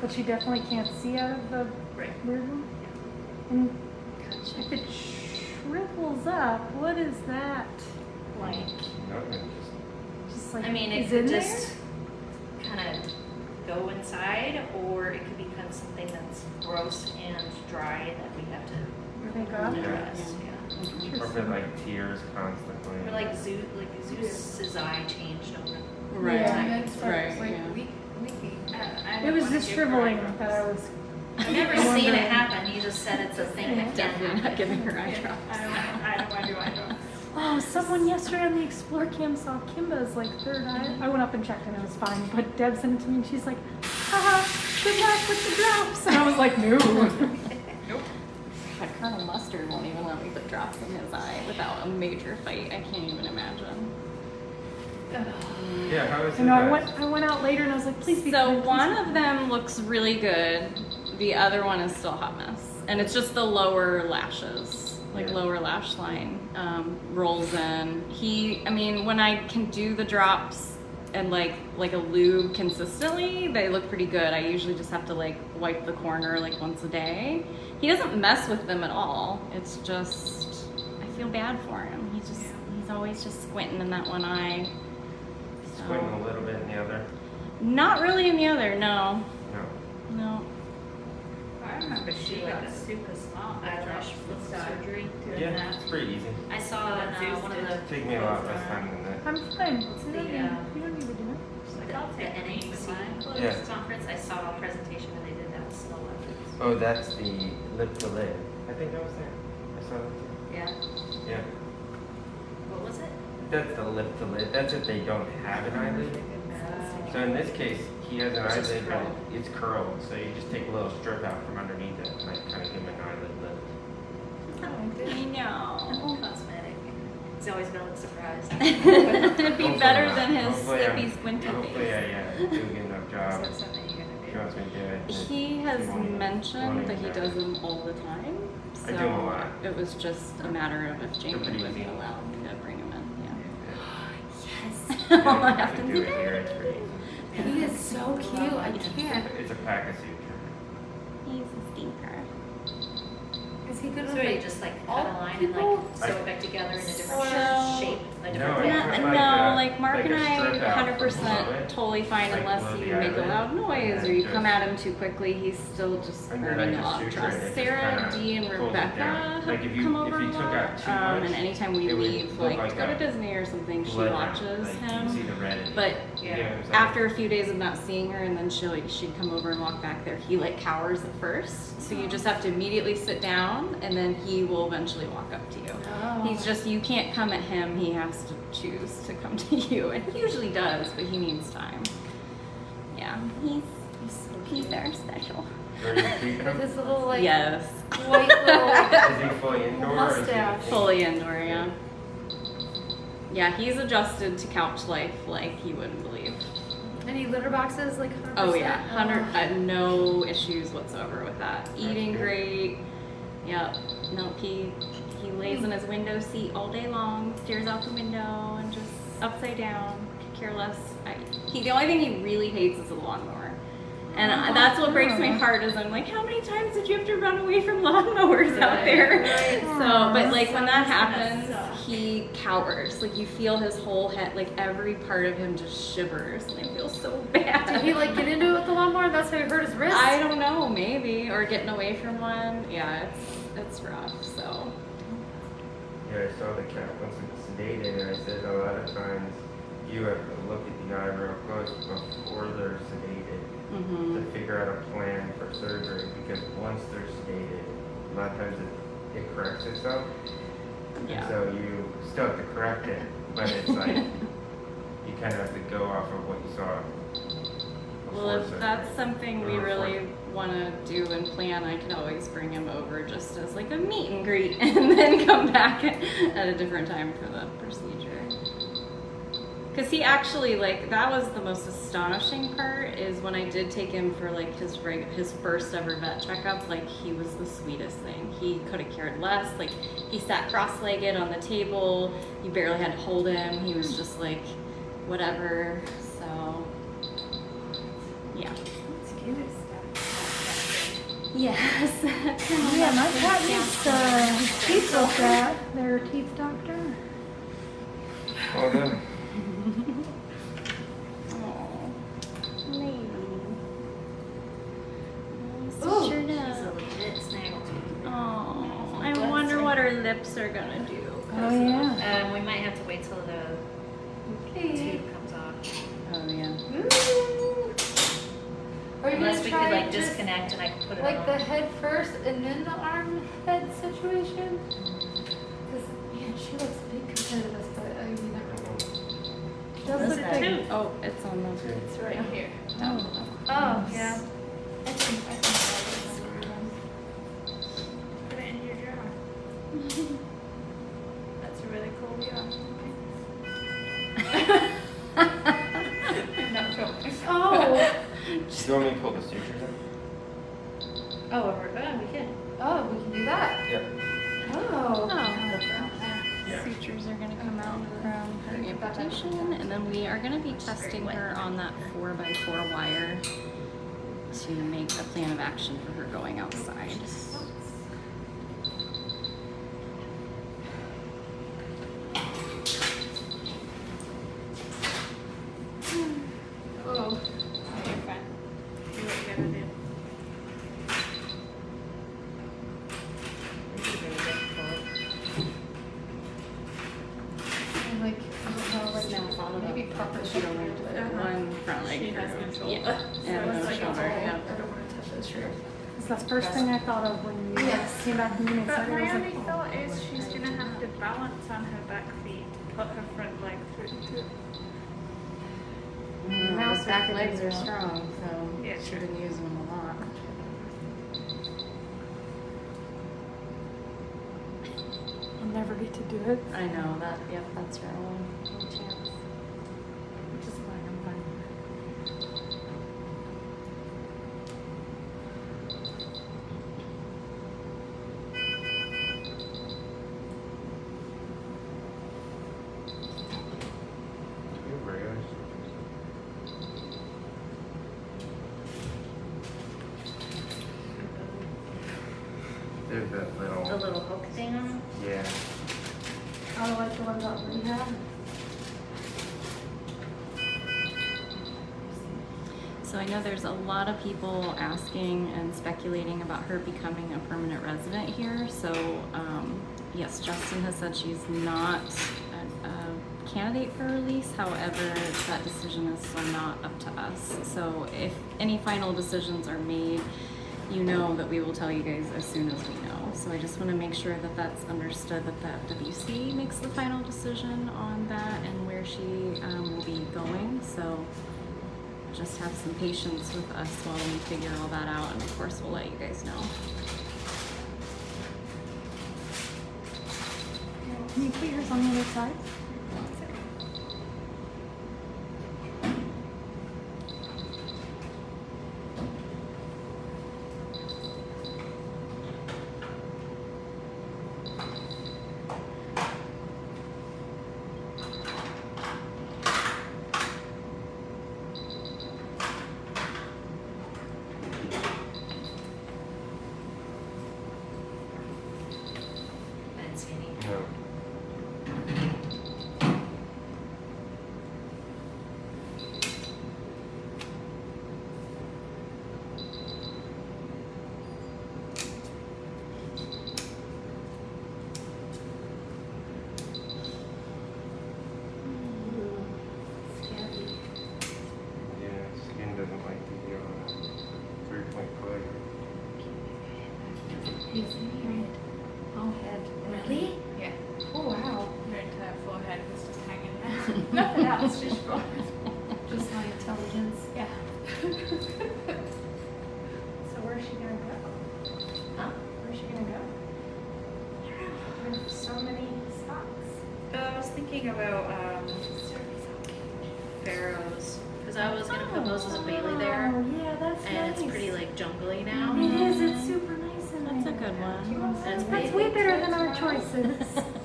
S7: But she definitely can't see out of the
S2: right.
S7: weird one? And if it shrivels up, what is that like?
S3: Nothing,
S7: Just like,
S2: I mean, it
S7: is
S2: could
S7: in
S2: just kind of go inside, or it could become something that's gross and dry that we have to
S7: there? Think up?
S3: Yeah.
S2: address. Yeah.
S3: just, or if it like tears constantly.
S2: Or like Zeus's eye changed over
S1: Right.
S7: Yeah.
S2: time.
S1: Right. Yeah.
S7: It was the shriveling that I was.
S2: I've never seen it happen. He just said it's a thing that can
S1: Definitely
S2: happen.
S1: not giving her eye drops.
S5: I don't want to do eye drops.
S7: Oh, someone yesterday on the Explore Cam saw Kimba's like third eye. I went up and checked and it was fine. But Deb sent it to me and she's like, haha, good luck with the drops. And I was like, no.
S1: But Colonel Mustard won't even let me put drops in his eye without a major fight. I can't even imagine.
S3: Yeah, how is it?
S7: You know, I went out later and I was like, please be
S1: So
S7: kind, please
S1: one
S7: be
S1: of them looks really good. The other one is still a hot mess. And it's just the lower lashes, like
S3: Yeah.
S1: lower lash line rolls in. I mean, when I can do the drops and like a lube consistently, they look pretty good. I usually just have to like wipe the corner like once a day. He doesn't mess with them at all. It's just, I feel bad for him. He's always just squinting in that one eye. So-
S3: Squinting a little bit in the other?
S1: Not really in the other, no.
S3: No.
S1: No.
S5: I remember she got super smart.
S2: Eyelash surgery.
S5: Doing
S3: Yeah,
S5: that.
S3: it's pretty easy.
S2: I saw it on one of the
S3: Take me a lot less time than that.
S7: I'm fine. You
S2: the,
S7: don't need to do it.
S5: I'll take
S2: the
S5: any with mine.
S2: NAC
S3: Yeah.
S2: conference. I saw a presentation where they did that with snow leopards.
S3: Oh, that's the lip to lid. I think that was there. I saw that.
S2: Yeah.
S3: Yeah.
S2: What was it?
S3: That's the lip to lid. That's if they don't have an eyelid. So in this case, he has an
S2: It's just
S3: eyelid, but
S2: curled.
S3: it's curled. So you just take a little strip out from underneath it, and like kind of give him an eyelid lift.
S1: I know.
S2: Cosmetic. He's always been surprised.
S1: It'd be
S3: Hopefully
S1: better
S3: not.
S1: than his
S3: Hopefully
S1: slippy,
S3: I'm-
S1: squinty
S3: Hopefully,
S1: face.
S3: I do a good enough
S5: Is
S3: job.
S5: that something you're
S3: He
S5: gonna
S3: wants me to do it.
S1: He has
S3: He won't
S1: mentioned that he
S3: even
S1: does
S3: know.
S1: them all the time.
S3: I do 'em a lot.
S1: So it was just a matter of if Jamie
S3: pretty
S1: would be
S3: easy.
S1: allowed to bring him in. Yeah. Yes.
S3: Yeah,
S1: All I
S3: you
S1: have
S3: can
S1: to
S3: do
S1: do.
S3: it here. It's pretty easy.
S4: He is so cute, I can't.
S3: It's a pack of suture.
S1: He's a stinker.
S4: Is he good
S2: So
S4: with
S2: you
S4: like,
S2: just like
S4: all
S2: cut a line and
S4: people?
S2: like sew it back together in a different
S1: So-
S2: shape, a
S3: No,
S2: different
S3: it's
S2: way.
S3: not
S1: No, like Mark
S3: like
S1: and
S3: a
S1: I,
S3: strip out
S1: 100%
S3: below it,
S1: totally fine
S3: like
S1: unless
S3: below
S1: you
S3: the
S1: make a
S3: eyelid,
S1: loud
S3: and
S1: noise
S3: then
S1: or you come
S3: just-
S1: at him too quickly. He's still just
S3: And then I
S1: earning a
S3: just
S1: lot of
S3: suture
S1: trust.
S3: it, it just
S1: Sarah,
S3: kinda
S1: Dee, and
S3: pulls it
S1: Rebecca
S3: down.
S1: have
S3: Like if you-
S1: come over
S3: if you
S1: a
S3: took
S1: lot.
S3: out too much,
S1: And anytime we
S3: it would
S1: leave,
S3: look
S1: like
S3: like
S1: to go to
S3: a
S1: Disney or something, she
S3: blood
S1: watches
S3: like, You can
S1: him.
S3: see the red.
S1: But
S2: Yeah.
S1: after a few days of not seeing her, and then she'd come over and walk back there, he like cowers at first. So you just have to immediately sit down, and then he will eventually walk up to you.
S7: Oh.
S1: He's just, you can't come at him, he has to choose to come to you. And he usually does, but he needs time. Yeah, he's very special.
S3: Are you keeping
S4: with
S3: him?
S4: his little like
S1: Yes.
S4: white little
S3: Is he fully indoor or is he?
S4: mustache.
S1: Fully indoor, yeah. Yeah, he's adjusted to couch life like you wouldn't believe.
S4: Any litter boxes, like 100%?
S1: Oh yeah, 100, no issues whatsoever with that. Eating
S3: good.
S1: great. Yep. Nope. He lays in his window seat all day long, stares out the window, and just upside down, could care less. The only thing he really hates is the lawnmower. And that's what breaks my heart is I'm like, how many times did you have to run away from lawnmowers out there? So, but like when that happens, he cowers. Like you feel his whole head, like every part of him just shivers, and I feel so bad.
S4: Did he like get into it with the lawnmower? That's how he hurt his wrist?
S1: I don't know, maybe, or getting away from one. Yeah, it's rough. So.
S3: Yeah, I saw the cat once it was sedated, and I said a lot of times you have to look at the eye real close before they're sedated to figure out a plan for surgery, because once they're sedated, a lot of times it corrects itself.
S1: Yeah.
S3: So you still have to correct it, but it's like you kind of have to go off of what you saw before
S1: Well, if
S3: surgery.
S1: that's something we
S3: Or before.
S1: really want to do and plan, I can always bring him over just as like a meet and greet and then come back at a different time for the procedure. Because he actually, like, that was the most astonishing part is when I did take him for like his first ever vet checkup, like he was the sweetest thing. He could have cared less. Like he sat cross-legged on the table. You barely had to hold him. He was just like, whatever. So, yeah. Yes.
S7: Yeah, my cat needs his teeth looked at. Their teeth doctor.
S3: Well done.
S1: Oh, maybe.
S4: Ooh,
S1: Sure
S2: She's
S1: does.
S2: a legit snaggle.
S1: Oh, I wonder what her lips are gonna do.
S7: Oh yeah.
S2: We might have to wait till the
S4: Okay.
S2: tube comes off.
S1: Oh yeah.
S4: Ooh. Are you
S2: Unless
S4: gonna
S2: we
S4: try
S2: could like
S4: just
S2: disconnect and I could put it
S4: like
S2: on.
S4: the head first and then the arm head situation? Because man, she looks big compared to this, but I mean, it does look big.
S1: Oh, it's on the.
S4: It's right here.
S1: Oh.
S4: Oh yeah.
S5: I think put it in your jar. That's a really cool jar. I'm not filming.
S4: Oh.
S3: Do you want me to pull the sutures in?
S2: We can.
S4: Oh, we can do that.
S3: Yeah.
S4: Oh.
S3: Yeah.
S1: Sutures are gonna come out from her amputation, and then we are gonna be testing her on that 4x4 wire to make a plan of action for her going outside.
S4: Oh.
S5: You're fine. Do what you gotta do.
S4: And like, I don't know, like
S1: Now follow up.
S4: maybe proper
S1: Shoulder,
S4: shoulder.
S1: one front leg
S5: She has
S1: through.
S5: no shoulder.
S1: Yeah,
S4: So
S1: and
S4: it's
S1: no
S4: like
S1: shoulder.
S4: I
S1: Yeah.
S4: don't want to touch those shirts.
S7: That's the first thing I thought of when you
S4: Yes.
S7: came back from the
S5: But
S7: inside. I
S5: my
S7: was
S5: only
S7: like,
S5: thought is she's gonna have to balance on her back feet to put her front leg through too.
S1: Mouse back legs are strong, so
S5: Yeah,
S1: she's
S5: sure.
S1: been using them a lot.
S7: I'll never get to do it.
S1: I know that. Yep, that's her only chance.
S7: Which is fine. I'm fine.
S3: You have regular sutures. There's that
S2: The
S3: little,
S2: little hook thing on.
S3: yeah.
S7: I like the ones on rehab.
S1: So I know there's a lot of people asking and speculating about her becoming a permanent resident here. So yes, Justin has said she's not a candidate for release. However, that decision is still not up to us. So if any final decisions are made, you know that we will tell you guys as soon as we know. So I just want to make sure that that's understood, that the FWC makes the final decision on that and where she will be going. So just have some patience with us while we figure all that out, and of course we'll let you guys know.
S7: Can you put yours on the other side?
S4: Yeah, it's just fun. Just my intelligence.
S5: Yeah.
S7: So where's she gonna go?
S2: Huh?
S7: Where's she gonna go? There's so many spots.
S2: I was thinking about Pharaoh's, because I was gonna put Moses and Bailey there,
S7: Oh, yeah, that's
S2: and
S7: nice.
S2: it's pretty like jungly now.
S7: It is, it's super nice in there.
S1: That's a good one.
S2: That's
S7: That's
S2: big.
S7: way better than our choices.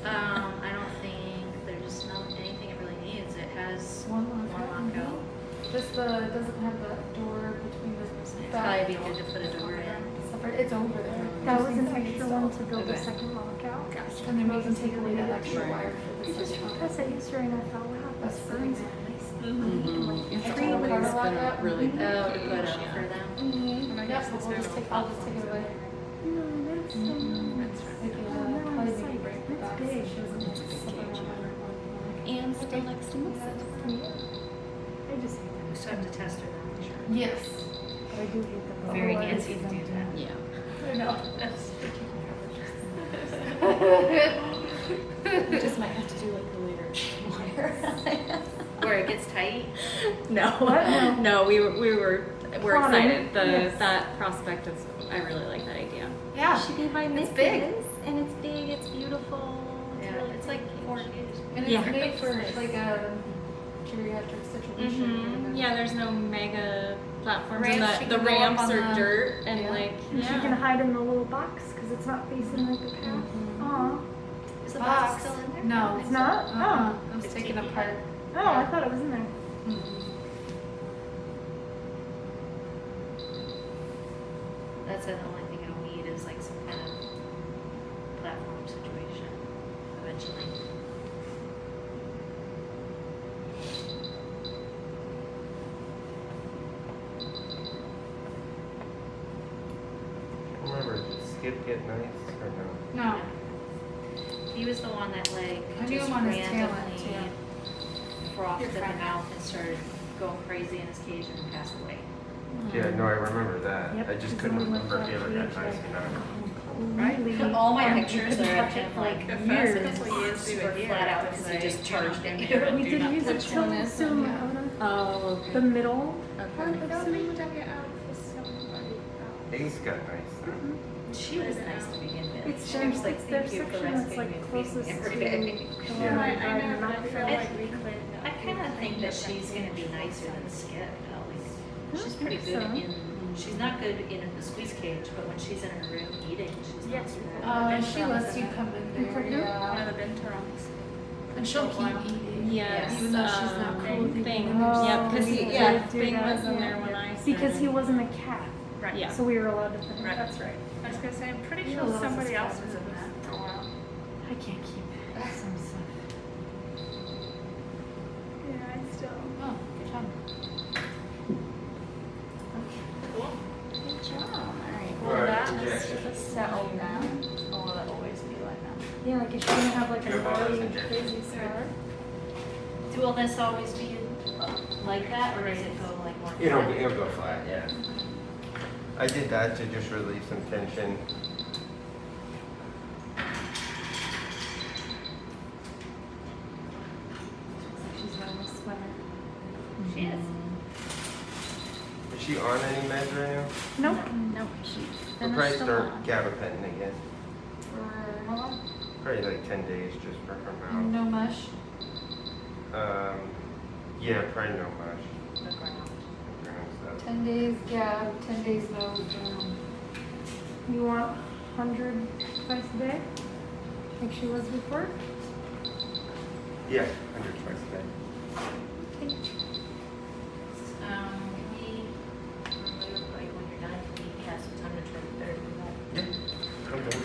S2: I don't think there's not anything it really needs. It has
S7: One
S2: one lockout.
S4: Just it doesn't have the door between the.
S2: Probably be good to put a door in.
S4: It's over there.
S7: That was an extra one to build a
S2: Okay.
S7: second lockout.
S4: And then we can take away that extra wire for
S7: I
S4: the
S7: just
S4: second one.
S7: pressed that yesterday and I thought, wow,
S4: That's
S7: this
S4: pretty
S7: burns
S4: nice.
S1: It's
S4: Tree
S1: always
S4: with a
S1: been
S4: lockout.
S1: really
S2: Oh, to put up for them.
S4: Yep, I'll just take it away.
S7: No, that's so nice.
S4: It can probably make you break the
S7: It's
S4: back.
S7: big.
S4: She doesn't have to sit around.
S1: And still next to Moses.
S7: I just hate
S2: We still have to test her though, sure.
S4: Yes.
S7: that. But I do hate the
S2: Very
S7: bowl.
S2: Nancy to do that.
S1: Yeah.
S4: I know.
S1: We just might have to do like the later
S2: Where it gets tight.
S1: No,
S7: What?
S1: no, we're
S7: Plotting.
S1: excited.
S7: Yes.
S1: That prospect is, I really like that idea.
S4: Yeah.
S1: Should be my
S4: It's big.
S1: and it's big, it's beautiful.
S2: Yeah, it's like 4 years.
S4: And it's
S1: Yeah.
S4: made for like a geriatric situation.
S1: Yeah, there's no mega platforms
S4: Ramps,
S1: and
S4: you
S1: the
S4: can go up
S1: ramps
S4: on
S1: are
S4: the-
S1: dirt and
S4: yeah.
S1: like,
S7: And she can hide in the little box because it's not facing like the path. Aw.
S2: Is the
S4: Box.
S2: box still in there?
S4: No.
S7: It's not?
S4: It's
S2: It's
S4: taken
S2: taken
S4: apart.
S7: Oh, I thought it was in there.
S2: That's the only thing it'll need is like some kind of platform situation eventually.
S3: Remember, did Skip get nice or no?
S4: No.
S2: He was the one that like
S4: I knew
S2: just
S4: him on his tail end,
S2: randomly frothed in the mouth and started going crazy in his cage and passed away.
S3: Yeah, no, I remember that.
S7: Yep,
S3: I just
S7: because
S3: couldn't
S7: when we went
S3: remember if he
S7: to
S3: ever
S7: that
S3: got nice
S7: cage,
S3: or not.
S7: Completely.
S2: All my
S7: we
S2: pictures
S7: couldn't
S2: are of
S7: touch it
S2: him
S7: for,
S2: like
S5: The
S7: years.
S5: first couple years we were here,
S2: flat out
S5: because
S2: because he
S5: I
S2: just
S5: do
S2: charged
S5: not
S2: in
S5: do
S2: here.
S5: that.
S7: We
S5: Do
S7: did
S5: not
S7: use it
S5: touch
S7: till
S5: one is-
S7: soon
S4: yeah.
S7: out of
S1: Oh,
S7: the middle.
S3: Ace got nice though.
S2: She was nice to begin with.
S7: It's
S2: She
S7: their,
S2: was like,
S7: it's their
S2: thank you for
S7: section that's
S2: rescuing me
S7: like
S2: and
S7: closest
S2: feeding
S7: to
S2: me
S7: the
S2: every day.
S7: one
S3: Yeah.
S7: I drive and not
S5: I
S7: feel
S5: feel
S7: like
S5: like we cleaned up.
S2: I kind of think that she's gonna be nicer than Skip. Like, she's pretty
S7: think
S2: good
S7: so.
S2: in. She's not good in the squeeze cage, but when she's in her room eating, she's not
S5: Yes.
S2: too bad.
S4: She lets you come in there,
S5: One
S4: yeah.
S5: of the binturongs.
S4: And she'll keep eating.
S1: yes.
S4: Even though she's not cool with
S1: Thing,
S4: eating.
S1: yeah, because
S7: we
S1: he,
S7: did
S1: yeah,
S7: do
S1: Thing
S7: that,
S1: was in
S7: yeah.
S1: there when I started.
S7: because he wasn't a cat,
S5: Right.
S1: Yeah.
S7: so we were allowed to put him.
S5: Right. That's right. I was gonna say, I'm pretty
S4: He
S5: sure
S4: loves
S5: somebody
S4: his
S5: else
S4: cat.
S5: was in that for a while.
S7: I can't keep some stuff.
S5: Yeah, I still.
S4: Oh, good job.
S1: Good job. All right.
S3: Well,
S5: Will that
S3: injection.
S5: settle now, or will it always be like that?
S7: Yeah, like if you're gonna have like a
S3: Your body's
S7: really
S3: injected.
S7: crazy scar.
S2: Will this always be like that, or does it go like more?
S3: It'll go flat, yeah. I did that to just relieve some tension.
S7: She's wearing a sweater.
S2: She is.
S3: Is she on any meds right now?
S7: Nope.
S1: Nope. She
S3: We'll probably
S1: finished the
S3: start
S1: one.
S3: gabapentin again.
S4: For how long?
S3: Probably like 10 days just for her mouth.
S4: No mush.
S3: Yeah, probably no much.
S2: The ground.
S3: Ground stuff.
S4: 10 days gab, 10 days no.
S7: You want 100 twice a day? Like she was before?
S3: Yeah, 100 twice a day.
S2: Like when you're done, can you have some time to try the third one?
S3: Yeah. I'm done.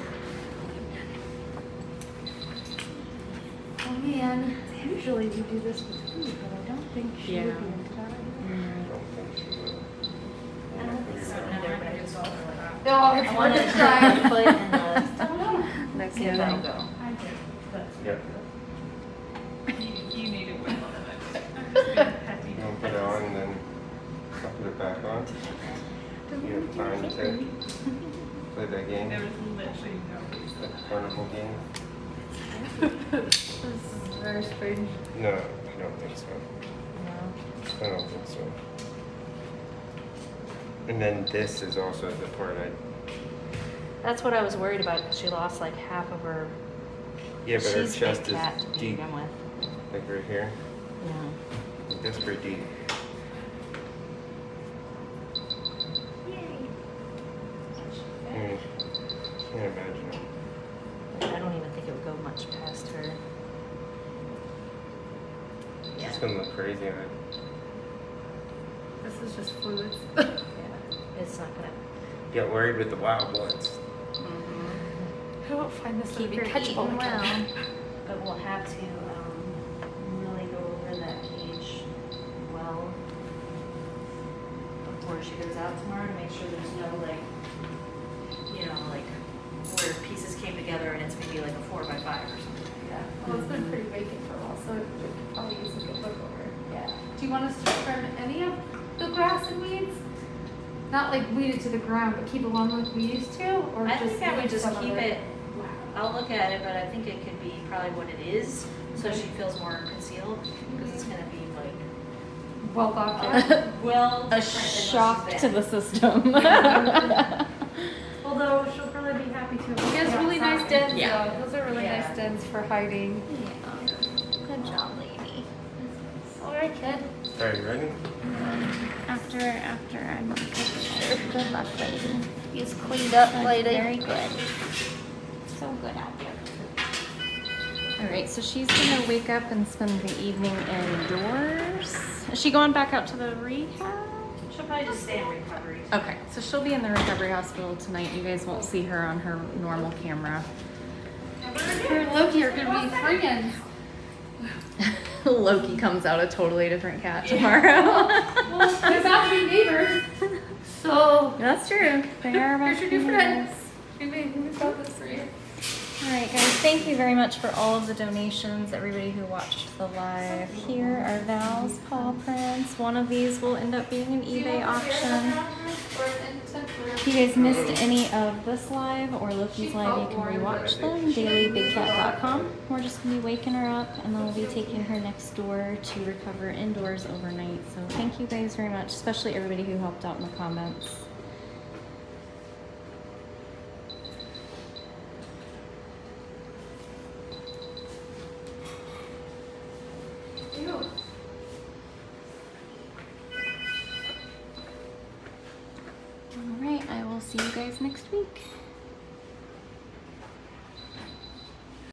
S4: Oh man.
S7: Usually we do this with food, but I don't think she would
S1: Yeah.
S7: be into that idea.
S3: I don't think she will.
S2: I don't think so either, but I just want to like.
S4: Oh,
S2: I want to try the foot and the.
S1: Next
S2: See if that'll
S1: thing.
S2: go.
S7: I did.
S3: Yeah.
S5: You need it with one of them. I'm just being petty.
S3: I'll put it on and then I'll put it back on. You have time to play that game,
S5: There was literally no reason.
S3: that carnival game.
S7: This is very strange.
S3: No, I don't think so. I don't think so. And then this is also the part
S2: That's what I was worried about, because she lost like half of her.
S3: yeah, but her
S2: She's a
S3: chest
S2: big cat
S3: is
S2: to
S3: deep,
S2: begin with.
S3: like right here.
S2: Yeah.
S3: That's pretty deep. Mm, can't imagine it.
S2: I don't even think it would go much past her.
S3: It's gonna look crazy on it.
S7: This is just fluids.
S2: Yeah, it's not gonna.
S3: Get worried with the wild ones.
S7: I don't find this
S1: Keep
S7: very
S1: your
S7: catchable
S1: eating
S7: again.
S1: well.
S2: But we'll have to really go over that cage well before she goes out tomorrow to make sure there's no like, you know, like where pieces came together and it's maybe like a 4x5 or something like that.
S4: Well, it's been pretty vacant for a while, so it could probably use a good look over.
S2: Yeah.
S4: Do you want us to trim any of the grass and weeds? Not like weed it to the ground, but keep along like we used to, or
S2: I
S4: just
S2: think I would
S4: leave
S2: just
S4: some of
S2: keep it, I'll look at it, but I think it could be probably what it is, so she feels more concealed, because it's gonna be like,
S4: well thought
S2: well,
S1: A
S2: different than what
S1: shock
S2: she's
S1: to
S2: been.
S1: the system.
S7: Although she'll probably be happy to.
S4: She has really nice dens
S1: Yeah.
S4: though. Those are really
S2: Yeah.
S4: nice dens for hiding.
S1: Yeah. Good job, lady.
S4: Alright, kid.
S3: Are you ready?
S1: After I'm good luck, lady.
S4: He's cleaned up,
S1: Very good. So good out there. All right, so she's gonna wake up and spend the evening indoors. Is she going back out to the rehab?
S2: She'll probably just stay in recovery.
S1: Okay, so she'll be in the recovery hospital tonight. You guys won't see her on her normal camera.
S4: Her and Loki are gonna be friends.
S1: Loki comes out a totally different cat tomorrow.
S4: Well, they're about to be neighbors. So,
S1: That's true. They are about
S4: here's your
S1: to
S4: new
S1: be
S4: friends.
S1: neighbors.
S4: We got this for you.
S1: All right, guys, thank you very much for all of the donations, everybody who watched the live. Here are Val's paw prints. One of these will end up being an eBay auction. If you guys missed any of this live or Loki's live, you can rewatch them. dailybigcat.com. We're just going to be waking her up, and then we'll be taking her next door to recover indoors overnight. So thank you guys very much, especially everybody who helped out in the comments. All right, I will see you guys next week.